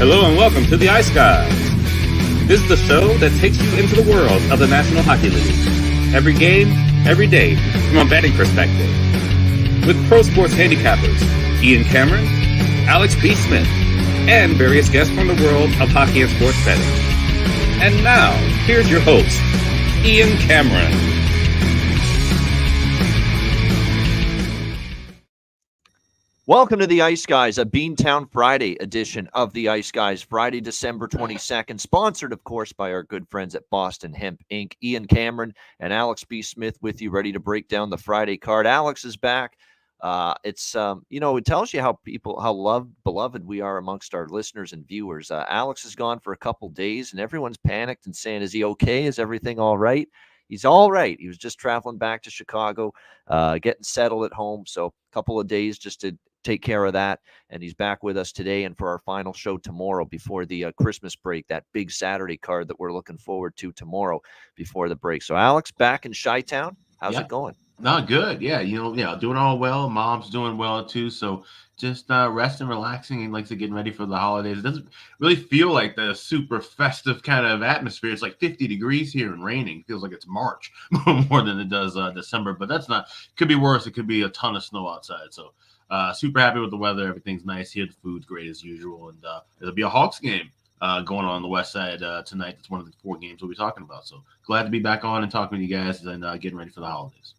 Hello and welcome to the Ice Guys. This is the show that takes you into the world of the National Hockey League. Every game, every day, from a betting perspective. With pro sports handicappers, Ian Cameron, Alex B. Smith, and various guests from the world of hockey and sports betting. And now, here's your host, Ian Cameron. Welcome to the Ice Guys, a Beantown Friday edition of the Ice Guys, Friday, December 22nd, sponsored, of course, by our good friends at Boston Hemp Inc. Ian Cameron and Alex B. Smith with you, ready to break down the Friday card. Alex is back. It tells you how beloved we are amongst our listeners and viewers. Alex is gone for a couple days, and everyone's panicked and saying, is he okay? Is everything all right? He's all right. He was just traveling back to Chicago, getting settled at home. So a couple of days just to take care of that. And he's back with us today and for our final show tomorrow before the Christmas break, that big Saturday card that we're looking forward to tomorrow before the break. So Alex, back in Chi-Town. How's it going? Not good. Yeah. Doing all well. Mom's doing well too. So just resting, relaxing, and getting ready for the holidays. It doesn't really feel like the super festive kind of atmosphere. It's like 50 degrees here and raining. It feels like it's March more than it does December, but that's not, could be worse. It could be a ton of snow outside. So super happy with the weather. Everything's nice here. The food's great as usual. And there'll be a Hawks game going on the west side tonight. That's one of the 4 games we'll be talking about. So glad to be back on and talking with you guys and getting ready for the holidays.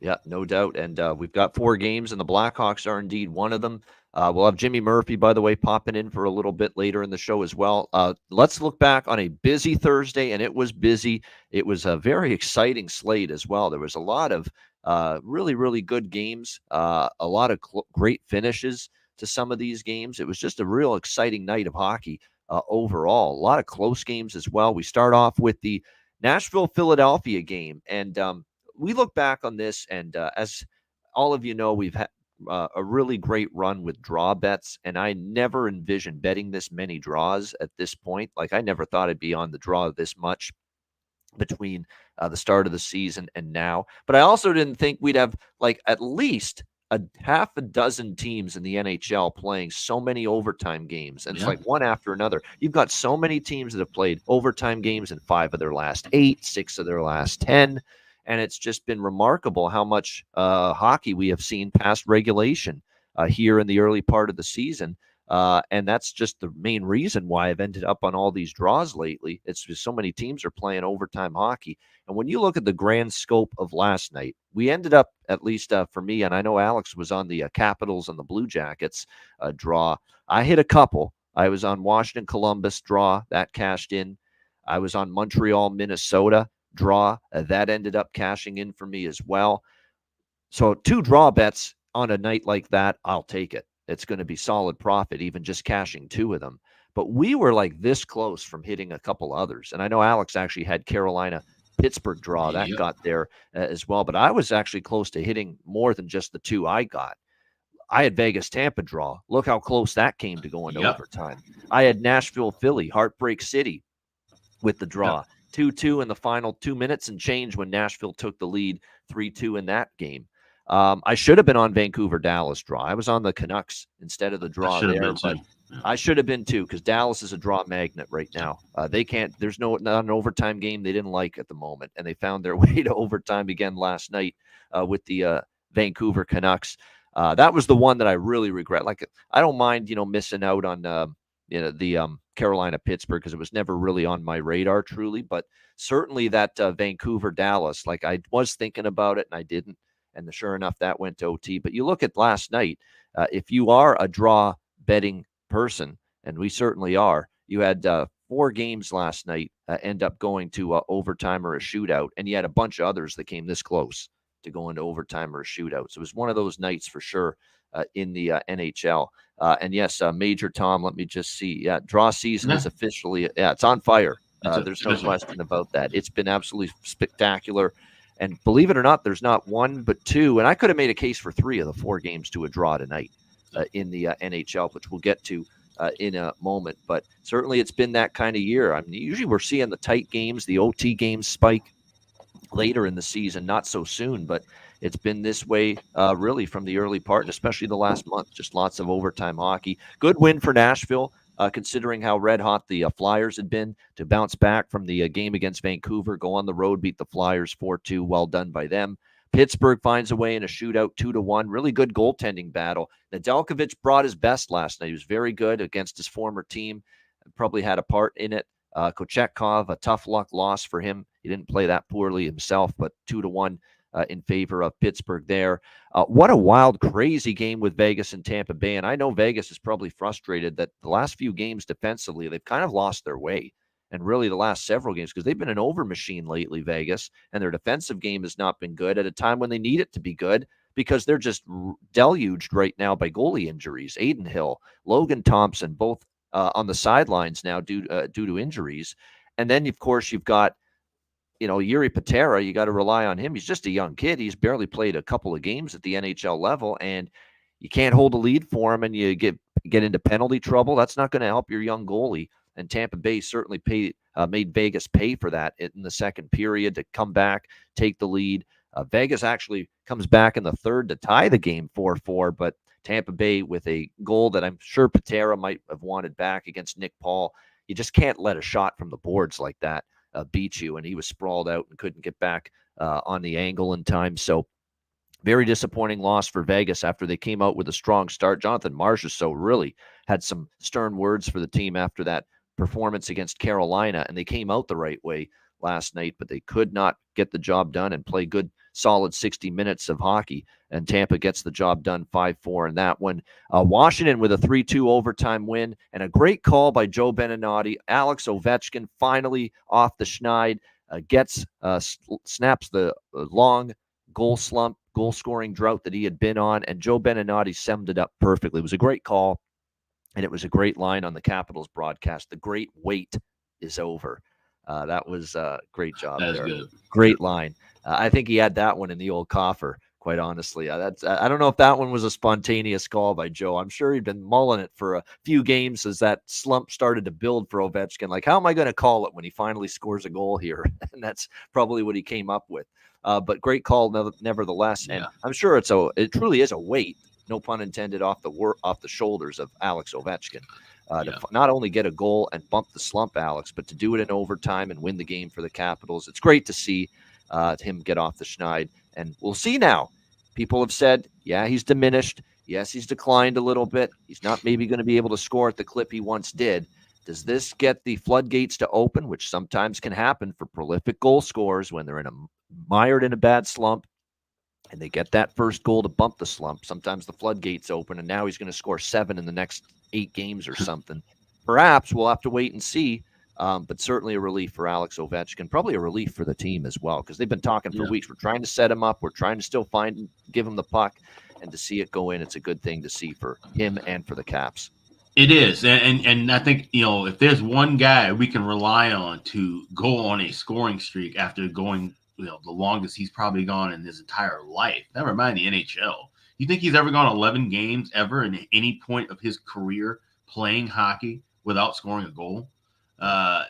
Yeah, no doubt. And we've got 4 games, and the Blackhawks are indeed one of them. We'll have Jimmy Murphy, by the way, popping in for a little bit later in the show as well. Let's look back on a busy Thursday, and it was busy. It was a very exciting slate as well. There was a lot of really, really good games, a lot of great finishes to some of these games. It was just a real exciting night of hockey overall. A lot of close games as well. We start off with the Nashville-Philadelphia game, and we look back on this, and as all of you know, we've had a really great run with draw bets, and I never envisioned betting this many draws at this point. I never thought I'd be on the draw this much between the start of the season and now. But I also didn't think we'd have at least a half a dozen teams in the NHL playing so many overtime games. And it's one after another. You've got so many teams that have played overtime games in 5 of their last 8, 6 of their last 10. And it's just been remarkable how much hockey we have seen past regulation here in the early part of the season. And that's just the main reason why I've ended up on all these draws lately. It's just so many teams are playing overtime hockey. And when you look at the grand scope of last night, we ended up, at least for me, and I know Alex was on the Capitals and the Blue Jackets draw. I hit a couple. I was on Washington-Columbus draw. That cashed in. I was on Montreal-Minnesota draw. That ended up cashing in for me as well. So 2 draw bets on a night like that, I'll take it. It's going to be solid profit, even just cashing 2 of them. But we were this close from hitting a couple others. And I know Alex actually had Carolina-Pittsburgh draw. That got there as well. But I was actually close to hitting more than just the 2 I got. I had Vegas-Tampa draw. Look how close that came to going to overtime. I had Nashville-Philly, Heartbreak City with the draw. 2-2 in the final 2 minutes and change when Nashville took the lead 3-2 in that game. I should have been on Vancouver-Dallas draw. I was on the Canucks instead of the draw there, but I should have been too, because Dallas is a draw magnet right now. They can't. There's not an overtime game they didn't like at the moment, and they found their way to overtime again last night with the Vancouver Canucks. That was the one that I really regret. I don't mind, missing out on the Carolina-Pittsburgh, because it was never really on my radar truly, but certainly that Vancouver-Dallas, I was thinking about it and I didn't. And sure enough, that went to OT. But you look at last night, if you are a draw betting person, and we certainly are, you had 4 games last night end up going to overtime or a shootout. And you had a bunch of others that came this close to go into overtime or a shootout. So it was one of those nights for sure in the NHL. And yes, Major Tom, let me just see. Yeah, draw season is officially, it's on fire. There's no question about that. It's been absolutely spectacular. And believe it or not, there's not 1 but 2. And I could have made a case for 3 of the 4 games to a draw tonight in the NHL, which we'll get to in a moment. But certainly it's been that kind of year. I mean, usually we're seeing the tight games, the OT games spike later in the season, not so soon. But it's been this way really from the early part, and especially the last month. Just lots of overtime hockey. Good win for Nashville. considering how red hot the Flyers had been, to bounce back from the game against Vancouver, go on the road, beat the Flyers 4-2. Well done by them. Pittsburgh finds a way in a shootout 2-1. Really good goaltending battle. Nedeljkovic brought his best last night. He was very good against his former team. Probably had a part in it. Kochetkov, a tough luck loss for him. He didn't play that poorly himself, but 2-1 in favor of Pittsburgh there. What a wild, crazy game with Vegas and Tampa Bay. And I know Vegas is probably frustrated that the last few games defensively, they've kind of lost their way. And really the last several games, because they've been an over machine lately, Vegas, and their defensive game has not been good at a time when they need it to be good, because they're just deluged right now by goalie injuries. Aiden Hill, Logan Thompson, both on the sidelines now due to injuries. And then, of course, you've got, Yuri Patera. You got to rely on him. He's just a young kid. He's barely played a couple of games at the NHL level, and you can't hold a lead for him, and you get into penalty trouble. That's not going to help your young goalie. And Tampa Bay certainly made Vegas pay for that in the second period to come back, take the lead. Vegas actually comes back in the third to tie the game 4-4, but Tampa Bay with a goal that I'm sure Patera might have wanted back against Nick Paul. You just can't let a shot from the boards like that beat you, and he was sprawled out and couldn't get back on the angle in time. So very disappointing loss for Vegas after they came out with a strong start. Jonathan Marchessault really had some stern words for the team after that performance against Carolina, and they came out the right way last night, but they could not get the job done and play good, solid 60 minutes of hockey. And Tampa gets the job done 5-4 in that one. Washington with a 3-2 overtime win and a great call by Joe Beninati. Alex Ovechkin finally off the schneid, snaps the long goal scoring drought that he had been on, and Joe Beninati summed it up perfectly. It was a great call, and it was a great line on the Capitals broadcast. The great wait is over. That was a great job there. Good. Great line. I think he had that one in the old coffer, quite honestly. I don't know if that one was a spontaneous call by Joe. I'm sure he'd been mulling it for a few games as that slump started to build for Ovechkin. Like, how am I going to call it when he finally scores a goal here? And that's probably what he came up with. But great call nevertheless. And I'm sure it truly is a weight, no pun intended, off the shoulders of Alex Ovechkin. To not only get a goal and bump the slump, Alex, but to do it in overtime and win the game for the Capitals. It's great to see him get off the schneid. And we'll see now. People have said, yeah, he's diminished. Yes, he's declined a little bit. He's not maybe going to be able to score at the clip he once did. Does this get the floodgates to open, which sometimes can happen for prolific goal scorers when they're mired in a bad slump, and they get that first goal to bump the slump? Sometimes the floodgates open, and now he's going to score 7 in the next 8 games or something. Perhaps we'll have to wait and see, but certainly a relief for Alex Ovechkin, probably a relief for the team as well, because they've been talking for weeks. We're trying to set him up. We're trying to still give him the puck, and to see it go in, it's a good thing to see for him and for the Caps. It is, and I think, if there's one guy we can rely on to go on a scoring streak after going, the longest he's probably gone in his entire life, never mind the NHL. You think he's ever gone 11 games ever in any point of his career playing hockey without scoring a goal?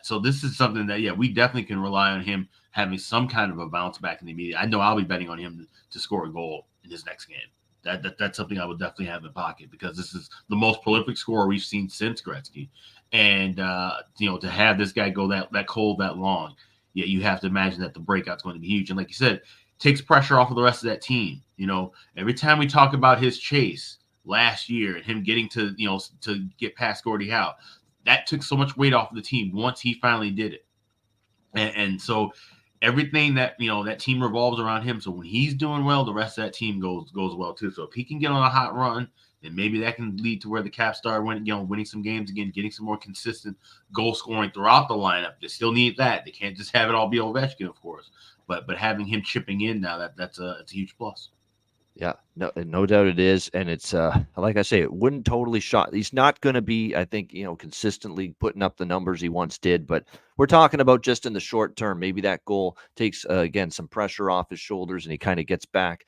So this is something that, we definitely can rely on him having some kind of a bounce back in the media. I know I'll be betting on him to score a goal in his next game. That's something I would definitely have in pocket, because this is the most prolific scorer we've seen since Gretzky. And, to have this guy go that cold that long, you have to imagine that the breakout's going to be huge. And like you said, takes pressure off of the rest of that team. Every time we talk about his chase last year and him getting to get past Gordie Howe, that took so much weight off of the team once he finally did it. And so everything that, that team revolves around him. So when he's doing well, the rest of that team goes well too. So if he can get on a hot run, then maybe that can lead to where the Caps start winning some games again, getting some more consistent goal scoring throughout the lineup. They still need that. They can't just have it all be Ovechkin, of course. But having him chipping in now, it's a huge plus. Yeah, no doubt it is. And it's, like I say, it wouldn't totally shock. He's not going to be, I think, consistently putting up the numbers he once did. But we're talking about just in the short term. Maybe that goal takes, again, some pressure off his shoulders, and he kind of gets back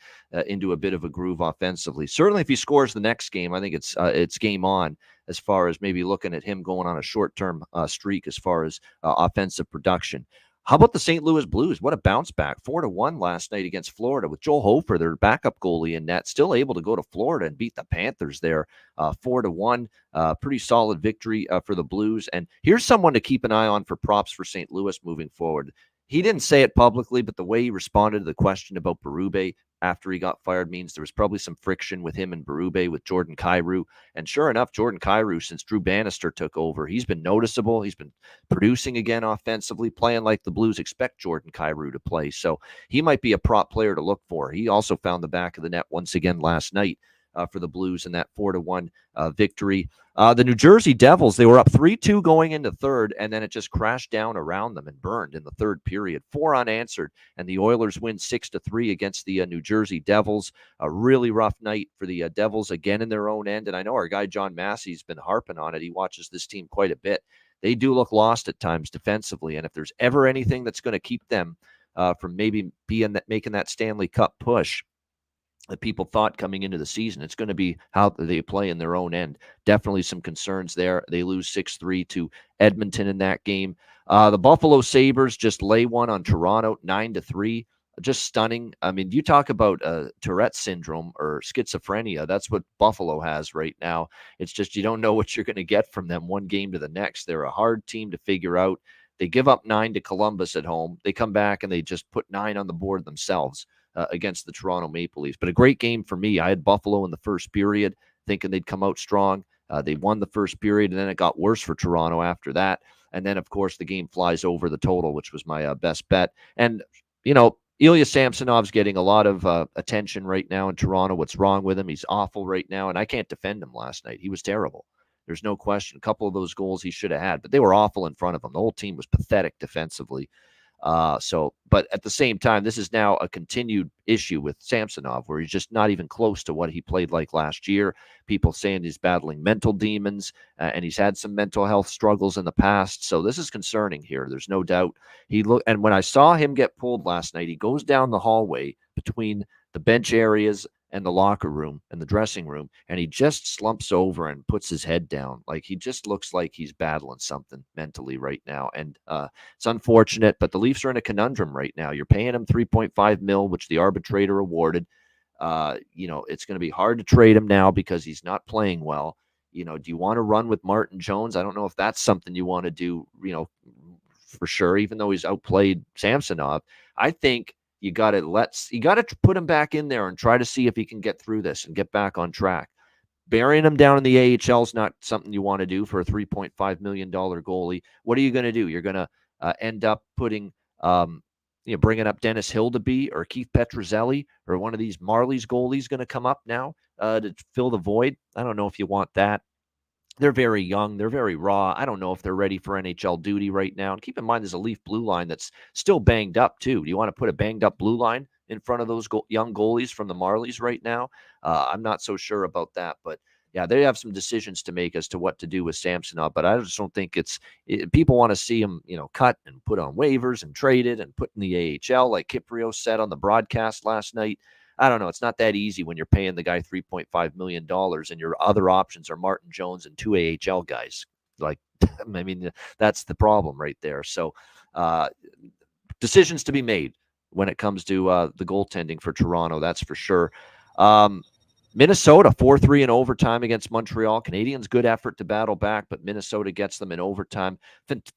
into a bit of a groove offensively. Certainly, if he scores the next game, I think it's game on as far as maybe looking at him going on a short-term streak as far as offensive production. How about the St. Louis Blues? What a bounce back. 4-1 last night against Florida with Joel Hofer, their backup goalie in net, still able to go to Florida and beat the Panthers there 4-1. Pretty solid victory for the Blues. And here's someone to keep an eye on for props for St. Louis moving forward. He didn't say it publicly, but the way he responded to the question about Berube after he got fired means there was probably some friction with him and Berube with Jordan Kyrou. And sure enough, Jordan Kyrou, since Drew Bannister took over, he's been noticeable. He's been producing again offensively, playing like the Blues expect Jordan Kyrou to play. So he might be a prop player to look for. He also found the back of the net once again last night for the Blues in that 4-1 victory. The New Jersey Devils, they were up 3-2 going into third, and then it just crashed down around them and burned in the third period. 4 unanswered, and the Oilers win 6-3 against the New Jersey Devils. A really rough night for the Devils again in their own end, and I know our guy John Massey's been harping on it. He watches this team quite a bit. They do look lost at times defensively, and if there's ever anything that's going to keep them from maybe making that Stanley Cup push that people thought coming into the season, it's going to be how they play in their own end. Definitely some concerns there. They lose 6-3 to Edmonton in that game. The Buffalo Sabres just lay one on Toronto, 9-3. Just stunning. I mean, you talk about Tourette syndrome or schizophrenia. That's what Buffalo has right now. It's just you don't know what you're going to get from them one game to the next. They're a hard team to figure out. They give up 9 to Columbus at home. They come back and they just put 9 on the board themselves against the Toronto Maple Leafs. But a great game for me. I had Buffalo in the first period, thinking they'd come out strong. They won the first period, and then it got worse for Toronto after that. And then, of course, the game flies over the total, which was my best bet. And, you know, Ilya Samsonov's getting a lot of attention right now in Toronto. What's wrong with him? He's awful right now, and I can't defend him last night. He was terrible. There's no question. A couple of those goals he should have had, but they were awful in front of him. The whole team was pathetic defensively. But at the same time, this is now a continued issue with Samsonov, where he's just not even close to what he played like last year. People saying he's battling mental demons, and he's had some mental health struggles in the past. So this is concerning here. There's no doubt. And when I saw him get pulled last night, he goes down the hallway between the bench areas and the locker room and the dressing room, and he just slumps over and puts his head down. Like, he just looks like he's battling something mentally right now. And it's unfortunate, but the Leafs are in a conundrum right now. You're paying him $3.5 million, which the arbitrator awarded. It's going to be hard to trade him now because he's not playing well. Do you want to run with Martin Jones? I don't know if that's something you want to do, for sure, even though he's outplayed Samsonov. I think you got to put him back in there and try to see if he can get through this and get back on track. Burying him down in the AHL is not something you want to do for a $3.5 million goalie. What are you going to do? You're going to end up putting, bringing up Dennis Hildeby or Keith Petruzzelli or one of these Marlies goalies going to come up now to fill the void. I don't know if you want that. They're very young. They're very raw. I don't know if they're ready for NHL duty right now. And keep in mind, there's a Leaf blue line that's still banged up, too. Do you want to put a banged up blue line in front of those young goalies from the Marlies right now? I'm not so sure about that. But, yeah, they have some decisions to make as to what to do with Samsonov. But I just don't think people want to see him, cut and put on waivers and traded and put in the AHL, like Kiprio said on the broadcast last night. I don't know. It's not that easy when you're paying the guy $3.5 million and your other options are Martin Jones and 2 AHL guys. Like, I mean, that's the problem right there. So decisions to be made when it comes to the goaltending for Toronto, that's for sure. Minnesota 4-3 in overtime against Montreal. Canadiens, good effort to battle back, but Minnesota gets them in overtime.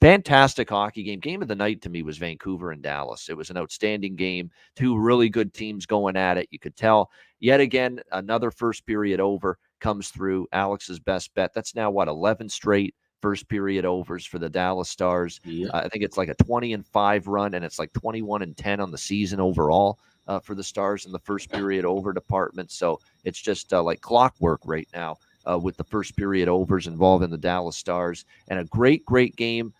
Fantastic hockey game. Game of the night to me was Vancouver and Dallas. It was an outstanding game. 2 really good teams going at it. You could tell. Yet again, another first period over comes through. Alex's best bet. That's now, 11 straight first period overs for the Dallas Stars. Yeah. I think it's like a 20-5 run, and it's like 21-10 on the season overall. For the Stars in the first period over department. So it's just like clockwork right now with the first period overs involving the Dallas Stars. And a great, great game.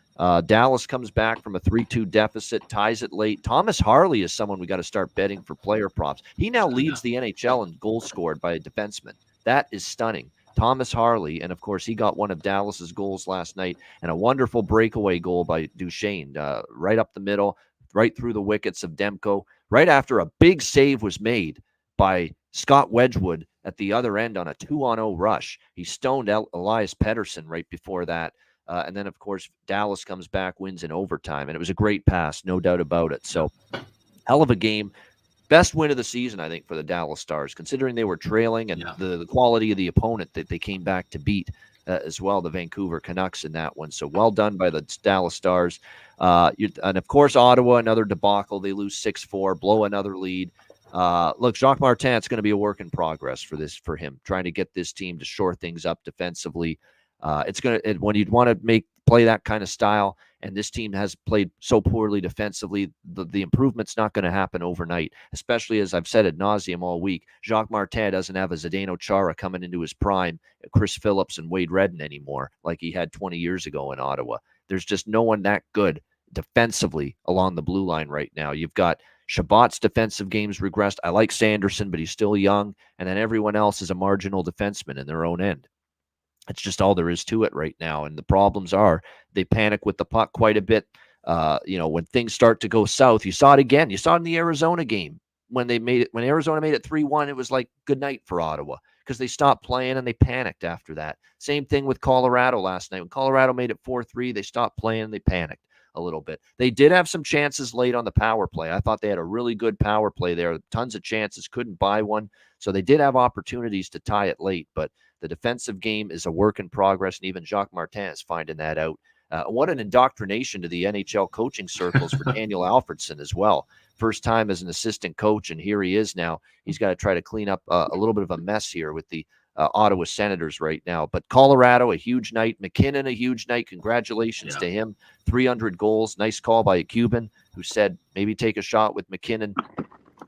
Dallas comes back from a 3-2 deficit, ties it late. Thomas Harley is someone we got to start betting for player props. He now leads the NHL in goals scored by a defenseman. That is stunning. Thomas Harley, and of course, he got one of Dallas's goals last night, and a wonderful breakaway goal by Duchesne, right up the middle, right through the wickets of Demko, right after a big save was made by Scott Wedgwood at the other end on a 2-on-0 rush. He stoned Elias Pettersson right before that. And then, of course, Dallas comes back, wins in overtime. And it was a great pass, no doubt about it. So, hell of a game. Best win of the season, I think, for the Dallas Stars, considering they were trailing and the quality of the opponent that they came back to beat as well, the Vancouver Canucks in that one. So well done by the Dallas Stars. And, of course, Ottawa, another debacle. They lose 6-4, blow another lead. Look, Jacques Martin, it's going to be a work in progress for him, trying to get this team to shore things up defensively. It's going to, when you'd want to play that kind of style, and this team has played so poorly defensively, the improvement's not going to happen overnight, especially as I've said ad nauseum all week. Jacques Martin doesn't have a Zdeno Chara coming into his prime, Chris Phillips and Wade Redden anymore, like he had 20 years ago in Ottawa. There's just no one that good defensively along the blue line right now. You've got Shabbat's defensive games regressed. I like Sanderson, but he's still young. And then everyone else is a marginal defenseman in their own end. It's just all there is to it right now. And the problems are they panic with the puck quite a bit. When things start to go south, you saw it again. You saw it in the Arizona game when Arizona made it 3-1, it was like good night for Ottawa because they stopped playing and they panicked after that. Same thing with Colorado last night. When Colorado made it 4-3, they stopped playing and they panicked a little bit. They did have some chances late on the power play. I thought they had a really good power play there. Tons of chances, couldn't buy one. So they did have opportunities to tie it late, but the defensive game is a work in progress, and even Jacques Martin is finding that out. What an indoctrination to the NHL coaching circles for Daniel Alfredsson as well. First time as an assistant coach, and here he is now. He's got to try to clean up a little bit of a mess here with the Ottawa Senators right now. But Colorado, a huge night. McKinnon, a huge night. Congratulations to him. 300 goals. Nice call by a Cuban who said maybe take a shot with McKinnon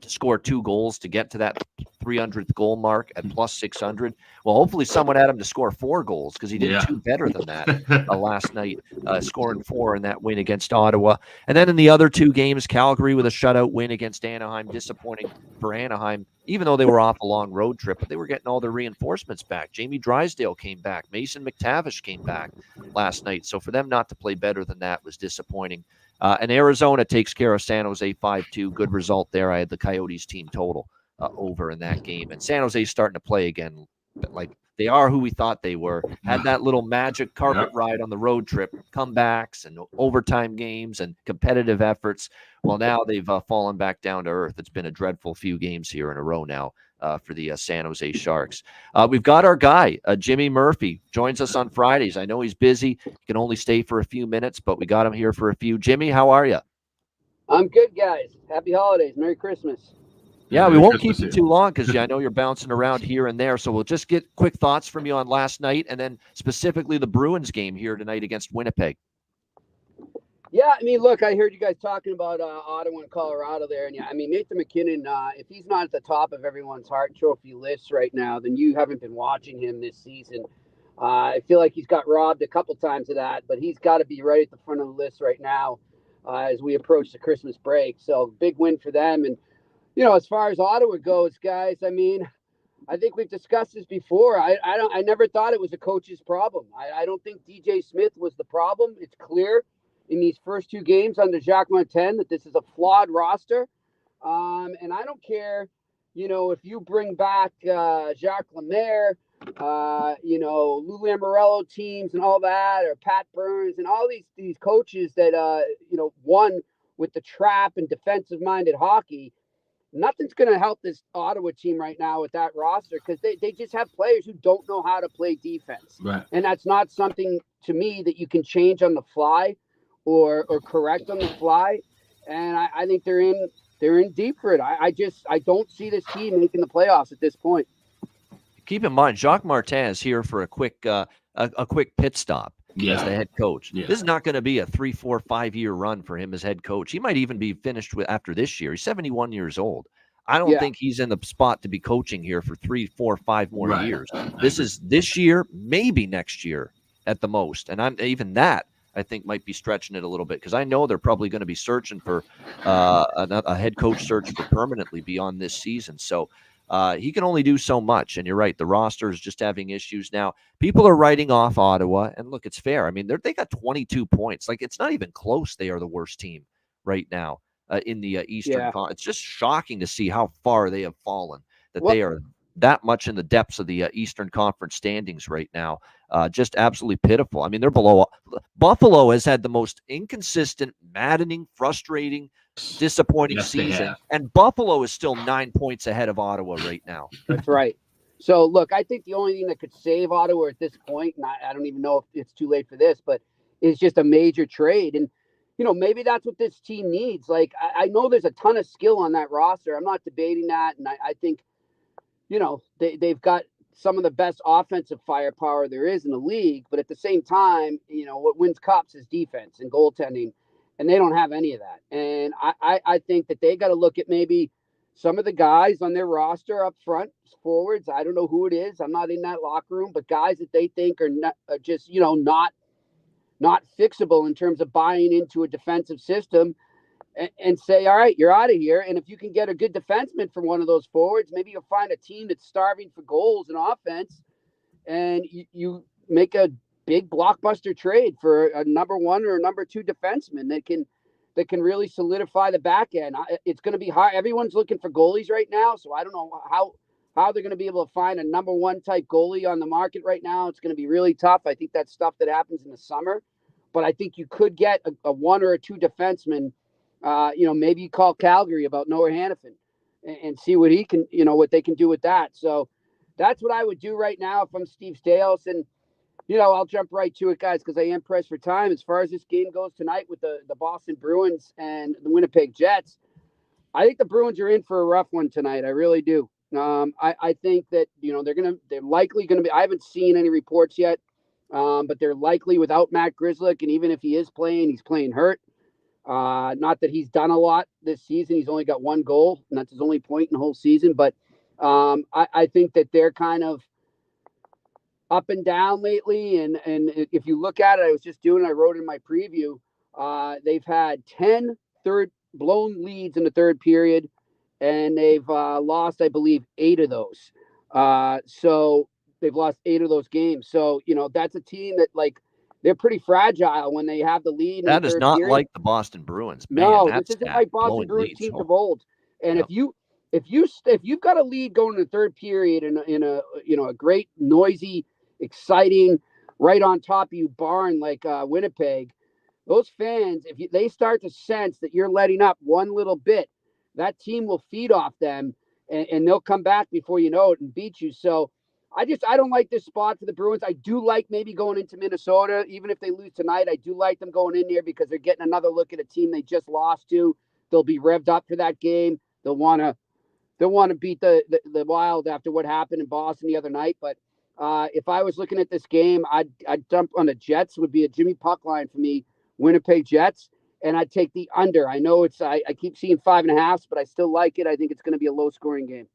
to score 2 goals to get to that 300th goal mark at plus 600. Well, hopefully someone had him to score 4 goals because he did 2 better than that last night, scoring 4 in that win against Ottawa. And then in the other 2 games, Calgary with a shutout win against Anaheim, disappointing for Anaheim, even though they were off a long road trip, but they were getting all their reinforcements back. Jamie Drysdale came back. Mason McTavish came back last night. So for them not to play better than that was disappointing. And Arizona takes care of San Jose 5-2. Good result there. I had the Coyotes team total over in that game. And San Jose's starting to play again like they are who we thought they were. Had that little magic carpet ride on the road trip, comebacks and overtime games and competitive efforts. Well, now they've fallen back down to earth. It's been a dreadful few games here in a row now for the San Jose Sharks. We've got our guy, Jimmy Murphy, joins us on Fridays. I know he's busy. He can only stay for a few minutes, but we got him here for a few. Jimmy, how are you? I'm good, guys. Happy holidays. Merry Christmas. Yeah, we won't keep you too long because I know you're bouncing around here and there. So we'll just get quick thoughts from you on last night and then specifically the Bruins game here tonight against Winnipeg. Yeah, I mean, look, I heard you guys talking about Ottawa and Colorado there. And yeah, I mean, Nathan McKinnon, if he's not at the top of everyone's Hart Trophy list right now, then you haven't been watching him this season. I feel like he's got robbed a couple times of that, but he's got to be right at the front of the list right now as we approach the Christmas break. So big win for them. And as far as Ottawa goes, guys, I mean, I think we've discussed this before. I never thought it was a coach's problem. I don't think DJ Smith was the problem. It's clear in these first 2 games under Jacques Martin that this is a flawed roster. And I don't care, if you bring back Jacques Lemaire, Lou Lamoriello teams and all that, or Pat Burns and all these coaches that, won with the trap and defensive-minded hockey. Nothing's going to help this Ottawa team right now with that roster because they just have players who don't know how to play defense. Right. And that's not something, to me, that you can change on the fly or correct on the fly. And I think they're in deep for it. I don't see this team making the playoffs at this point. Keep in mind, Jacques Martin is here for a quick pit stop as the head coach. Yeah. This is not going to be a 3, 4, 5 year run for him as head coach. He might even be finished after this year. He's 71 years old. I don't think he's in the spot to be coaching here for 3, 4, 5 more years. This is this year, maybe next year at the most. And I think might be stretching it a little bit because I know they're probably going to be searching for a head coach search for permanently beyond this season. So he can only do so much. And you're right. The roster is just having issues now. People are writing off Ottawa. And look, it's fair. I mean, they got 22 points. Like, it's not even close. They are the worst team right now in the Eastern Conference. It's just shocking to see how far they have fallen, they are that much in the depths of the Eastern Conference standings right now. Just absolutely pitiful. I mean, they're below. Buffalo has had the most inconsistent, maddening, frustrating, disappointing Yes, they season, have. and Buffalo is still 9 points ahead of Ottawa right now. That's right. So, look, I think the only thing that could save Ottawa at this point, and I don't even know if it's too late for this, but is just a major trade. And, maybe that's what this team needs. Like, I know there's a ton of skill on that roster. I'm not debating that. And I think, they've got some of the best offensive firepower there is in the league. But at the same time, what wins cups is defense and goaltending. And they don't have any of that. And I think that they got to look at maybe some of the guys on their roster up front, forwards. I don't know who it is. I'm not in that locker room, but guys that they think are just, not fixable in terms of buying into a defensive system, and say, all right, you're out of here. And if you can get a good defenseman from one of those forwards, maybe you'll find a team that's starving for goals and offense, and you make a big blockbuster trade for a number one or a number two defenseman that can really solidify the back end. It's going to be hard. Everyone's looking for goalies right now, so I don't know how they're going to be able to find a number one type goalie on the market right now. It's going to be really tough. I think that's stuff that happens in the summer, but I think you could get a one or a two defenseman. Maybe you call Calgary about Noah Hannafin and see what he can, what they can do with that. So that's what I would do right now if I'm Steve Staios. And, I'll jump right to it, guys, because I am pressed for time. As far as this game goes tonight with the Boston Bruins and the Winnipeg Jets, I think the Bruins are in for a rough one tonight. I really do. I think that, they're likely going to be, I haven't seen any reports yet, but they're likely without Matt Grzelcyk. And even if he is playing, he's playing hurt. Not that he's done a lot this season. He's only got one goal, and that's his only point in the whole season. But I think that they're kind of up and down lately. And if you look at it, I wrote in my preview, they've had 10 blown leads in the third period, and they've lost, I believe, 8 of those. So they've lost 8 of those games. So, that's a team that, like, they're pretty fragile when they have the lead. That is not period. like the Boston Bruins. Man, no, that's this isn't like Boston Bruins leads. teams of old. And if you've got a lead going in the third period in a great, noisy, exciting, right on top of you barn like Winnipeg, those fans, if they start to sense that you're letting up one little bit, that team will feed off them, and they'll come back before you know it and beat you. So I don't like this spot for the Bruins. I do like maybe going into Minnesota, even if they lose tonight. I do like them going in there because they're getting another look at a team they just lost to. They'll be revved up for that game. They'll want to beat the Wild after what happened in Boston the other night. But if I was looking at this game, I'd dump on the Jets. Would be a Jimmy puck line for me, Winnipeg Jets, and I'd take the under. I know I keep seeing 5.5, but I still like it. I think it's going to be a low scoring game.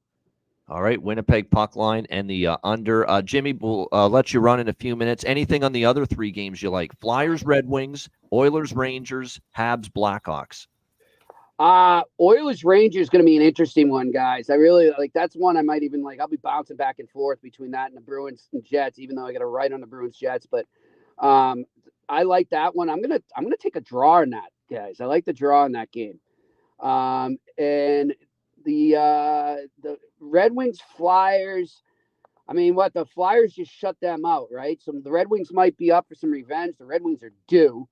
All right, Winnipeg puck line and the under. Jimmy, we'll let you run in a few minutes. Anything on the other 3 games you like? Flyers, Red Wings, Oilers, Rangers, Habs, Blackhawks. Oilers, Rangers is going to be an interesting one, guys. I really like. That's one I might even like. I'll be bouncing back and forth between that and the Bruins and Jets, even though I got to write on the Bruins Jets. But I like that one. I'm gonna take a draw in that, guys. I like the draw in that game. And the Red Wings Flyers, I mean, the Flyers just shut them out, right? So the Red Wings might be up for some revenge. The Red Wings are due.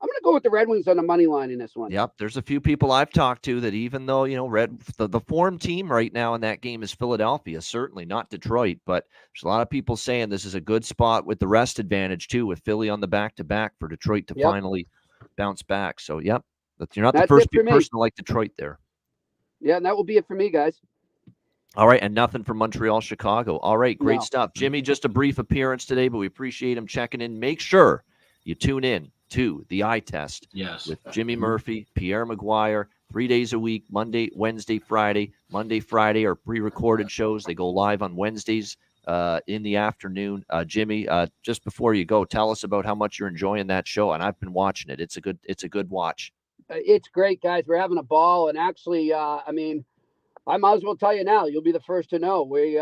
I'm going to go with the Red Wings on the money line in this one. Yep, there's a few people I've talked to that even though, the form team right now in that game is Philadelphia, certainly not Detroit, but there's a lot of people saying this is a good spot with the rest advantage too, with Philly on the back-to-back for Detroit to finally bounce back. So, yep, you're not the first person to like Detroit there. Yeah, and that will be it for me, guys. All right, and nothing from Montreal, Chicago. All right, great stuff. Jimmy, just a brief appearance today, but we appreciate him checking in. Make sure you tune in to the Eye Test with Jimmy Murphy, Pierre Maguire, 3 days a week, Monday, Wednesday, Friday. Monday, Friday are pre-recorded shows. They go live on Wednesdays in the afternoon. Jimmy, just before you go, tell us about how much you're enjoying that show, and I've been watching it. It's a good watch. It's great, guys. We're having a ball, and actually, I might as well tell you now. You'll be the first to know. We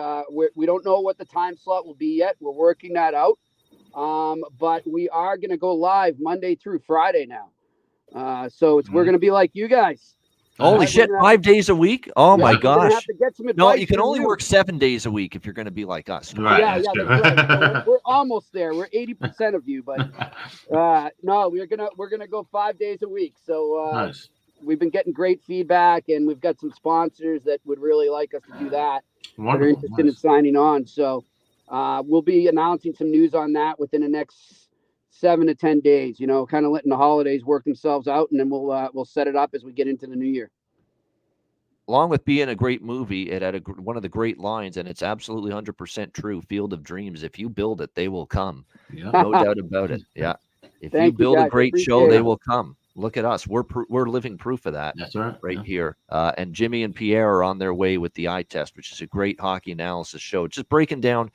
don't know what the time slot will be yet. We're working that out. But we are going to go live Monday through Friday now. So we're going to be like you guys. Holy Right, shit, we're 5 days a week? Oh Yeah, my we're gonna have gosh. to get some No, advice you can from only you. work 7 days a week if you're going to be like us. Right. Yeah, That's yeah, true. that's right. So we're almost there. We're 80% of you, but no, we're gonna go 5 days a week. So Nice. we've been getting great feedback, and we've got some sponsors that would really like us to do that. That are Wonderful. interested in signing on. So we'll be announcing some news on that within the next 7 to 10 days. Kind of letting the holidays work themselves out, and then we'll set it up as we get into the new year. Along with being a great movie, it had one of the great lines, and it's absolutely 100% true. Field of Dreams. If you build it, they will come. Yeah. No doubt about it. Yeah. If you Thank you, build a guys. great show, Appreciate they it. will come. Look at us. We're living proof of that That's right. right Yeah. here. And Jimmy and Pierre are on their way with the eye test, which is a great hockey analysis show. Just breaking down,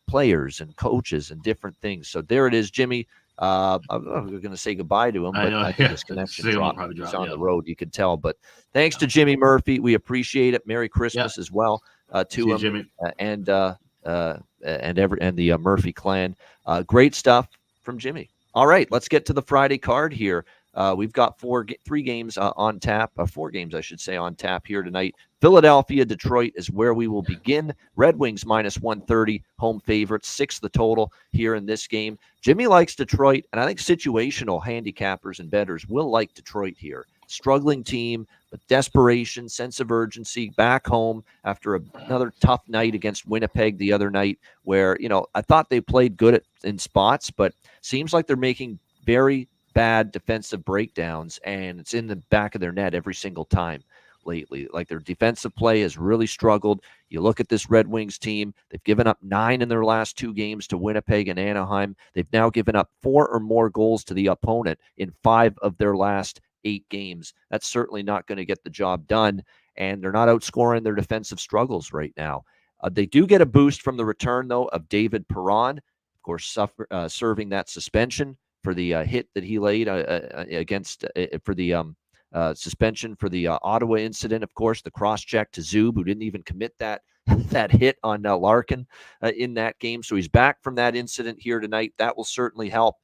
players and coaches and different things. So there it is, Jimmy. I'm going to say goodbye to him, I but know, I think yeah, his the connection signal dropped. probably He's dropped, on yeah. the road, you could tell. But thanks to Jimmy Murphy. We appreciate it. Merry Christmas as well See to you, him Jimmy. and the Murphy clan. Great stuff from Jimmy. All right, let's get to the Friday card here. We've got 3 games on tap, 4 games, I should say, on tap here tonight. Philadelphia, Detroit is where we will begin. Red Wings -130, home favorites, 6 the total here in this game. Jimmy likes Detroit, and I think situational handicappers and bettors will like Detroit here. Struggling team, but desperation, sense of urgency, back home after another tough night against Winnipeg the other night where, I thought they played good in spots, but seems like they're making very bad defensive breakdowns, and it's in the back of their net every single time lately. Like their defensive play has really struggled. You look at this Red Wings team, they've given up 9 in their last 2 games to Winnipeg and Anaheim. They've now given up 4 or more goals to the opponent in 5 of their last 8 games. That's certainly not going to get the job done, and they're not outscoring their defensive struggles right now. They do get a boost from the return, though, of David Perron, of course, serving that suspension for the hit that he laid against for the suspension for the Ottawa incident. Of course, the cross-check to Zub, who didn't even commit that hit on Larkin in that game. So he's back from that incident here tonight. That will certainly help.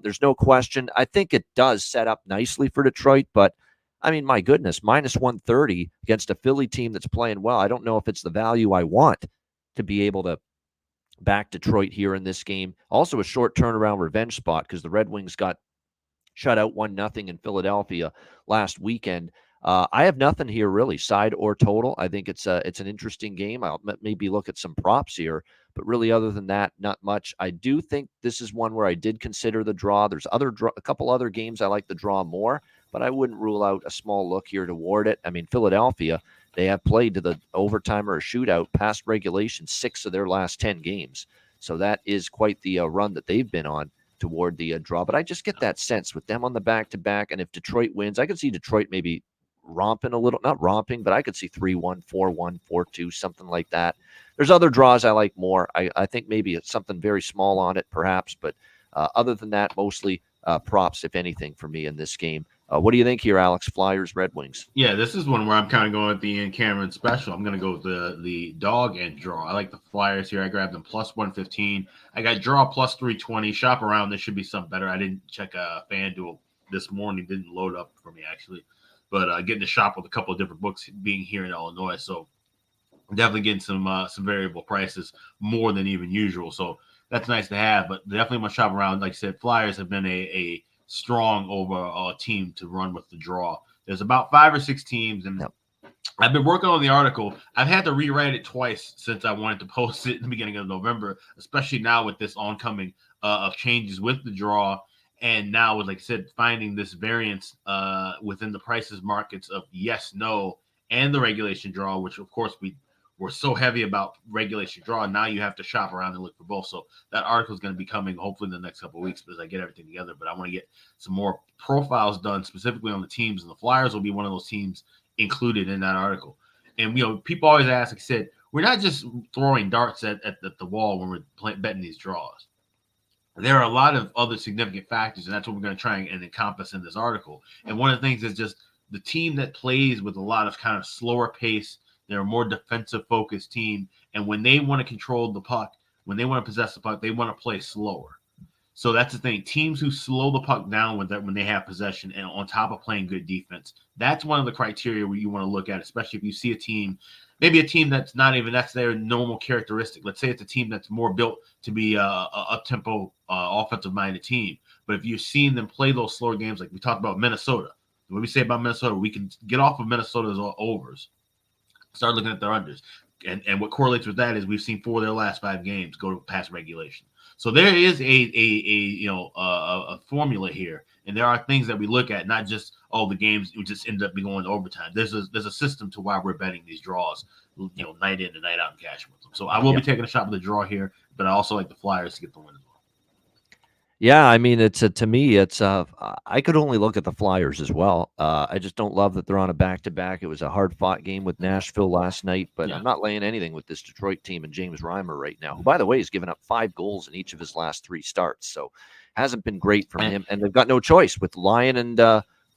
There's no question. I think it does set up nicely for Detroit, but I mean, my goodness, -130 against a Philly team that's playing well. I don't know if it's the value I want to be able to back Detroit here in this game. Also a short turnaround revenge spot because the Red Wings got shut out 1-0 in Philadelphia last weekend. I have nothing here really, side or total. I think it's an interesting game. I'll maybe look at some props here, but really other than that, not much. I do think this is one where I did consider the draw. There's a couple other games I like the draw more, but I wouldn't rule out a small look here toward it. I mean, Philadelphia, they have played to the overtime or a shootout past regulation 6 of their last 10 games. So that is quite the run that they've been on toward the draw. But I just get that sense with them on the back-to-back, and if Detroit wins, I could see Detroit maybe romping a little, not romping, but I could see 3-1, 4-1, 4-2, something like that. There's other draws I like more. I think maybe it's something very small on it, perhaps, but other than that, mostly props, if anything, for me in this game. What do you think here, Alex? Flyers, Red Wings? Yeah, this is one where I'm kind of going with the Ian Cameron special. I'm going to go with the dog and draw. I like the Flyers here. I grabbed them +115. I got draw +320. Shop around. This should be something better. I didn't check FanDuel this morning. Didn't load up for me, actually. But getting to shop with a couple of different books being here in Illinois. So definitely getting some variable prices more than even usual. So that's nice to have. But definitely want to shop around. Like I said, Flyers have been a strong overall team to run with the draw. There's about 5 or 6 teams, and I've been working on the article. I've had to rewrite it twice since I wanted to post it in the beginning of November, especially now with this oncoming of changes with the draw, and now with, like I said, finding this variance within the prices markets of yes, no, and the regulation draw, which of course we're so heavy about regulation draw. Now you have to shop around and look for both. So that article is going to be coming hopefully in the next couple of weeks as I get everything together. But I want to get some more profiles done specifically on the teams, and the Flyers will be one of those teams included in that article. And, people always ask, like I said, we're not just throwing darts at the wall when we're betting these draws. There are a lot of other significant factors, and that's what we're going to try and encompass in this article. And one of the things is just the team that plays with a lot of kind of slower pace. They're a more defensive-focused team, and when they want to control the puck, when they want to possess the puck, they want to play slower. So that's the thing. Teams who slow the puck down when they have possession and on top of playing good defense, that's one of the criteria where you want to look at, especially if you see a team, maybe a team that's not even that's their normal characteristic. Let's say it's a team that's more built to be a up-tempo offensive-minded team. But if you've seen them play those slower games, like we talked about Minnesota, what we say about Minnesota, we can get off of Minnesota's overs, start looking at their unders. And what correlates with that is we've seen 4 of their last 5 games go past regulation. So there is a formula here, and there are things that we look at, not just the games we just end up going to overtime. There's a system to why we're betting these draws, night in and night out and cashing with them. So I will be taking a shot with the draw here, but I also like the Flyers to get the win as well. Yeah, I mean, to me, it's I could only look at the Flyers as well. I just don't love that they're on a back-to-back. It was a hard-fought game with Nashville last night, but I'm not laying anything with this Detroit team and James Reimer right now, who, by the way, has given up 5 goals in each of his last 3 starts, so hasn't been great from him. And they've got no choice with Lyon and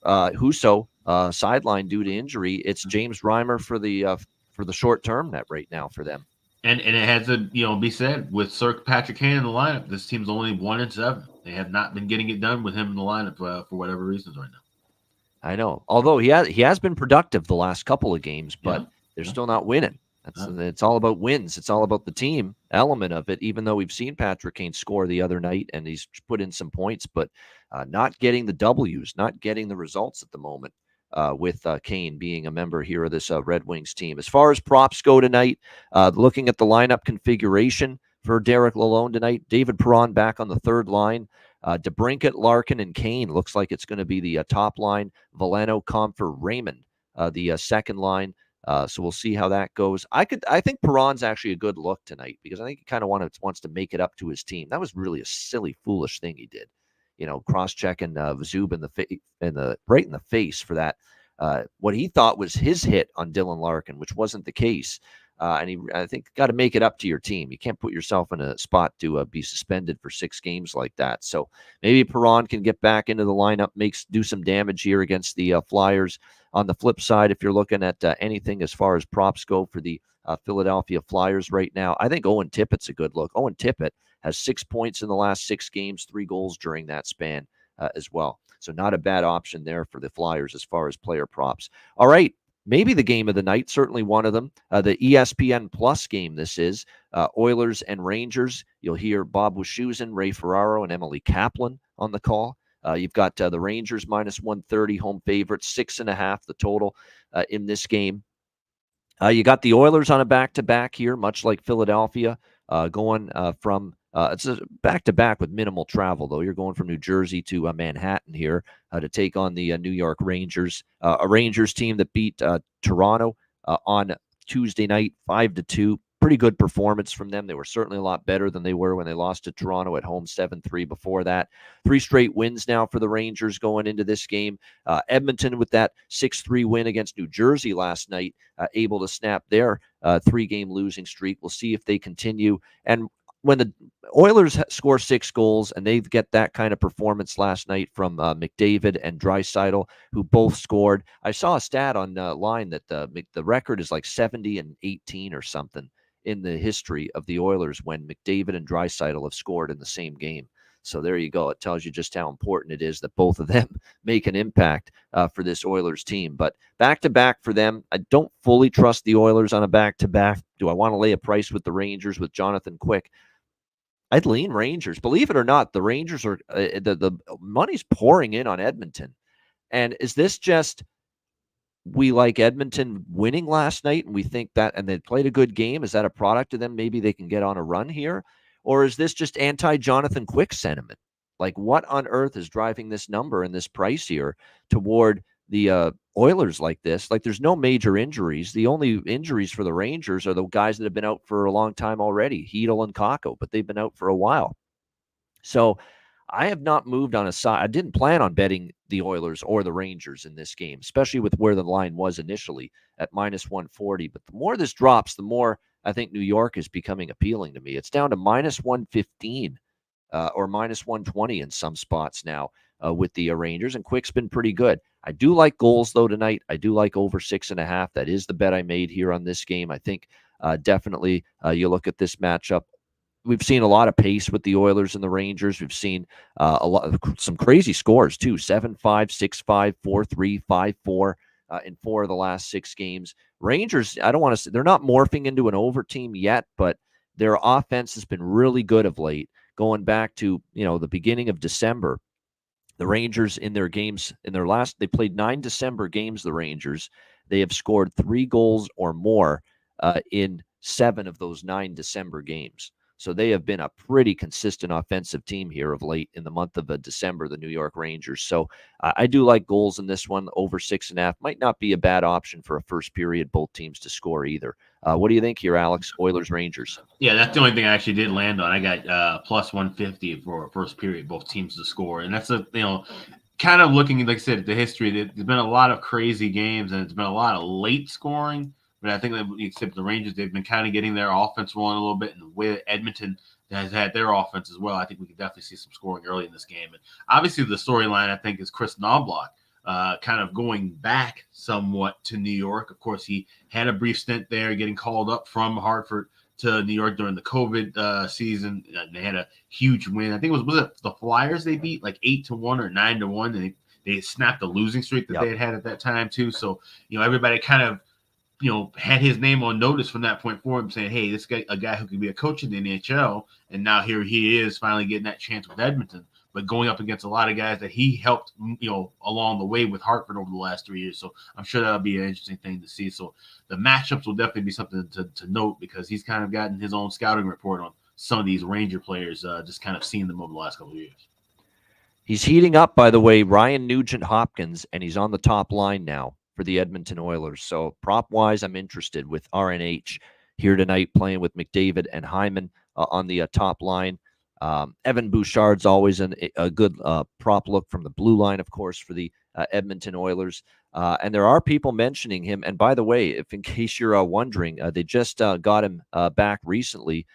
Husso sidelined due to injury. It's James Reimer for the short-term net right now for them. And it has to be said, with Sir Patrick Kane in the lineup, this team's only 1-7. They have not been getting it done with him in the lineup for whatever reasons right now. I know. Although he has been productive the last couple of games, but they're still not winning. It's all about wins. It's all about the team element of it, even though we've seen Patrick Kane score the other night and he's put in some points, but not getting the W's, not getting the results at the moment. With Kane being a member here of this Red Wings team. As far as props go tonight, looking at the lineup configuration for Derek Lalonde tonight, David Perron back on the third line. DeBrincat, Larkin, and Kane looks like it's going to be the top line. Veleno, Comfer, Raymond, the second line. So we'll see how that goes. I think Perron's actually a good look tonight because I think he kind of wants to make it up to his team. That was really a silly, foolish thing he did. Cross-checking Zub right in the face for that. What he thought was his hit on Dylan Larkin, which wasn't the case. And I think got to make it up to your team. You can't put yourself in a spot to be suspended for 6 games like that. So maybe Perron can get back into the lineup, do some damage here against the Flyers. On the flip side, if you're looking at anything as far as props go for the Philadelphia Flyers right now, I think Owen Tippett's a good look. Owen Tippett has 6 points in the last 6 games, 3 goals during that span as well. So not a bad option there for the Flyers as far as player props. All right, maybe the game of the night, certainly one of them. The ESPN Plus game this is, Oilers and Rangers. You'll hear Bob Wischusen, Ray Ferraro, and Emily Kaplan on the call. You've got the Rangers minus 130, home favorites, 6.5 the total in this game. You got the Oilers on a back-to-back here, much like Philadelphia, going from it's a back-to-back with minimal travel, though. You're going from New Jersey to Manhattan here to take on the New York Rangers, a Rangers team that beat Toronto on Tuesday night, 5-2. Pretty good performance from them. They were certainly a lot better than they were when they lost to Toronto at home 7-3 before that. 3 straight wins now for the Rangers going into this game. Edmonton with that 6-3 win against New Jersey last night, able to snap their 3-game losing streak. We'll see if they continue. And when the Oilers score 6 goals and they get that kind of performance last night from McDavid and Draisaitl, who both scored. I saw a stat online that the record is like 70-18 or something in the history of the Oilers when McDavid and Draisaitl have scored in the same game. So there you go. It tells you just how important it is that both of them make an impact for this Oilers team. But back-to-back for them, I don't fully trust the Oilers on a back-to-back. Do I want to lay a price with the Rangers with Jonathan Quick? I'd lean Rangers. Believe it or not, the Rangers are the money's pouring in on Edmonton. And is this just we like Edmonton winning last night and we think that, and they played a good game? Is that a product of them? Maybe they can get on a run here? Or is this just anti-Jonathan Quick sentiment? Like, what on earth is driving this number and this price here toward the Oilers like this? Like, there's no major injuries. The only injuries for the Rangers are the guys that have been out for a long time already, Hedl and Kakko, but they've been out for a while. So I have not moved on a side. I didn't plan on betting the Oilers or the Rangers in this game, especially with where the line was initially at minus 140. But the more this drops, the more I think New York is becoming appealing to me. It's down to minus 115 or minus 120 in some spots now with the Rangers, and Quick's been pretty good. I do like goals, though, tonight. I do like over 6.5. That is the bet I made here on this game. I think definitely you look at this matchup, we've seen a lot of pace with the Oilers and the Rangers. We've seen some crazy scores too: 7-5, 6-5, 4-3, 5-4 in 4 of the last 6 games. Rangers, I don't want to say they're not morphing into an over team yet, but their offense has been really good of late. Going back to the beginning of December, the Rangers in their games they played 9 December games. The Rangers, they have scored 3 goals or more in 7 of those 9 December games. So they have been a pretty consistent offensive team here of late in the month of December, the New York Rangers. So I do like goals in this one. Over 6.5 might not be a bad option for a first period, both teams to score either. What do you think here, Alex? Oilers, Rangers. Yeah, that's the only thing I actually did land on. I got plus 150 for first period, both teams to score. And that's kind of looking, like I said, at the history, there's been a lot of crazy games and it's been a lot of late scoring. But I think that except the Rangers, they've been kind of getting their offense rolling a little bit, and the way Edmonton has had their offense as well. I think we could definitely see some scoring early in this game. And obviously, the storyline I think is Chris Knobloch kind of going back somewhat to New York. Of course, he had a brief stint there, getting called up from Hartford to New York during the COVID season. They had a huge win. I think was it the Flyers they beat like 8-1 or 9-1, and they snapped the losing streak that they had at that time too. So everybody kind of had his name on notice from that point forward, saying, hey, this guy, a guy who could be a coach in the NHL. And now here he is finally getting that chance with Edmonton, but going up against a lot of guys that he helped, along the way with Hartford over the last 3 years. So I'm sure that'll be an interesting thing to see. So the matchups will definitely be something to note, because he's kind of gotten his own scouting report on some of these Ranger players, just kind of seeing them over the last couple of years. He's heating up, by the way, Ryan Nugent-Hopkins, and he's on the top line now for the Edmonton Oilers. So prop-wise, I'm interested with RNH here tonight, playing with McDavid and Hyman on the top line. Evan Bouchard's always a good prop look from the blue line, of course, for the Edmonton Oilers. And there are people mentioning him. And by the way, if in case you're wondering, they just got him back recently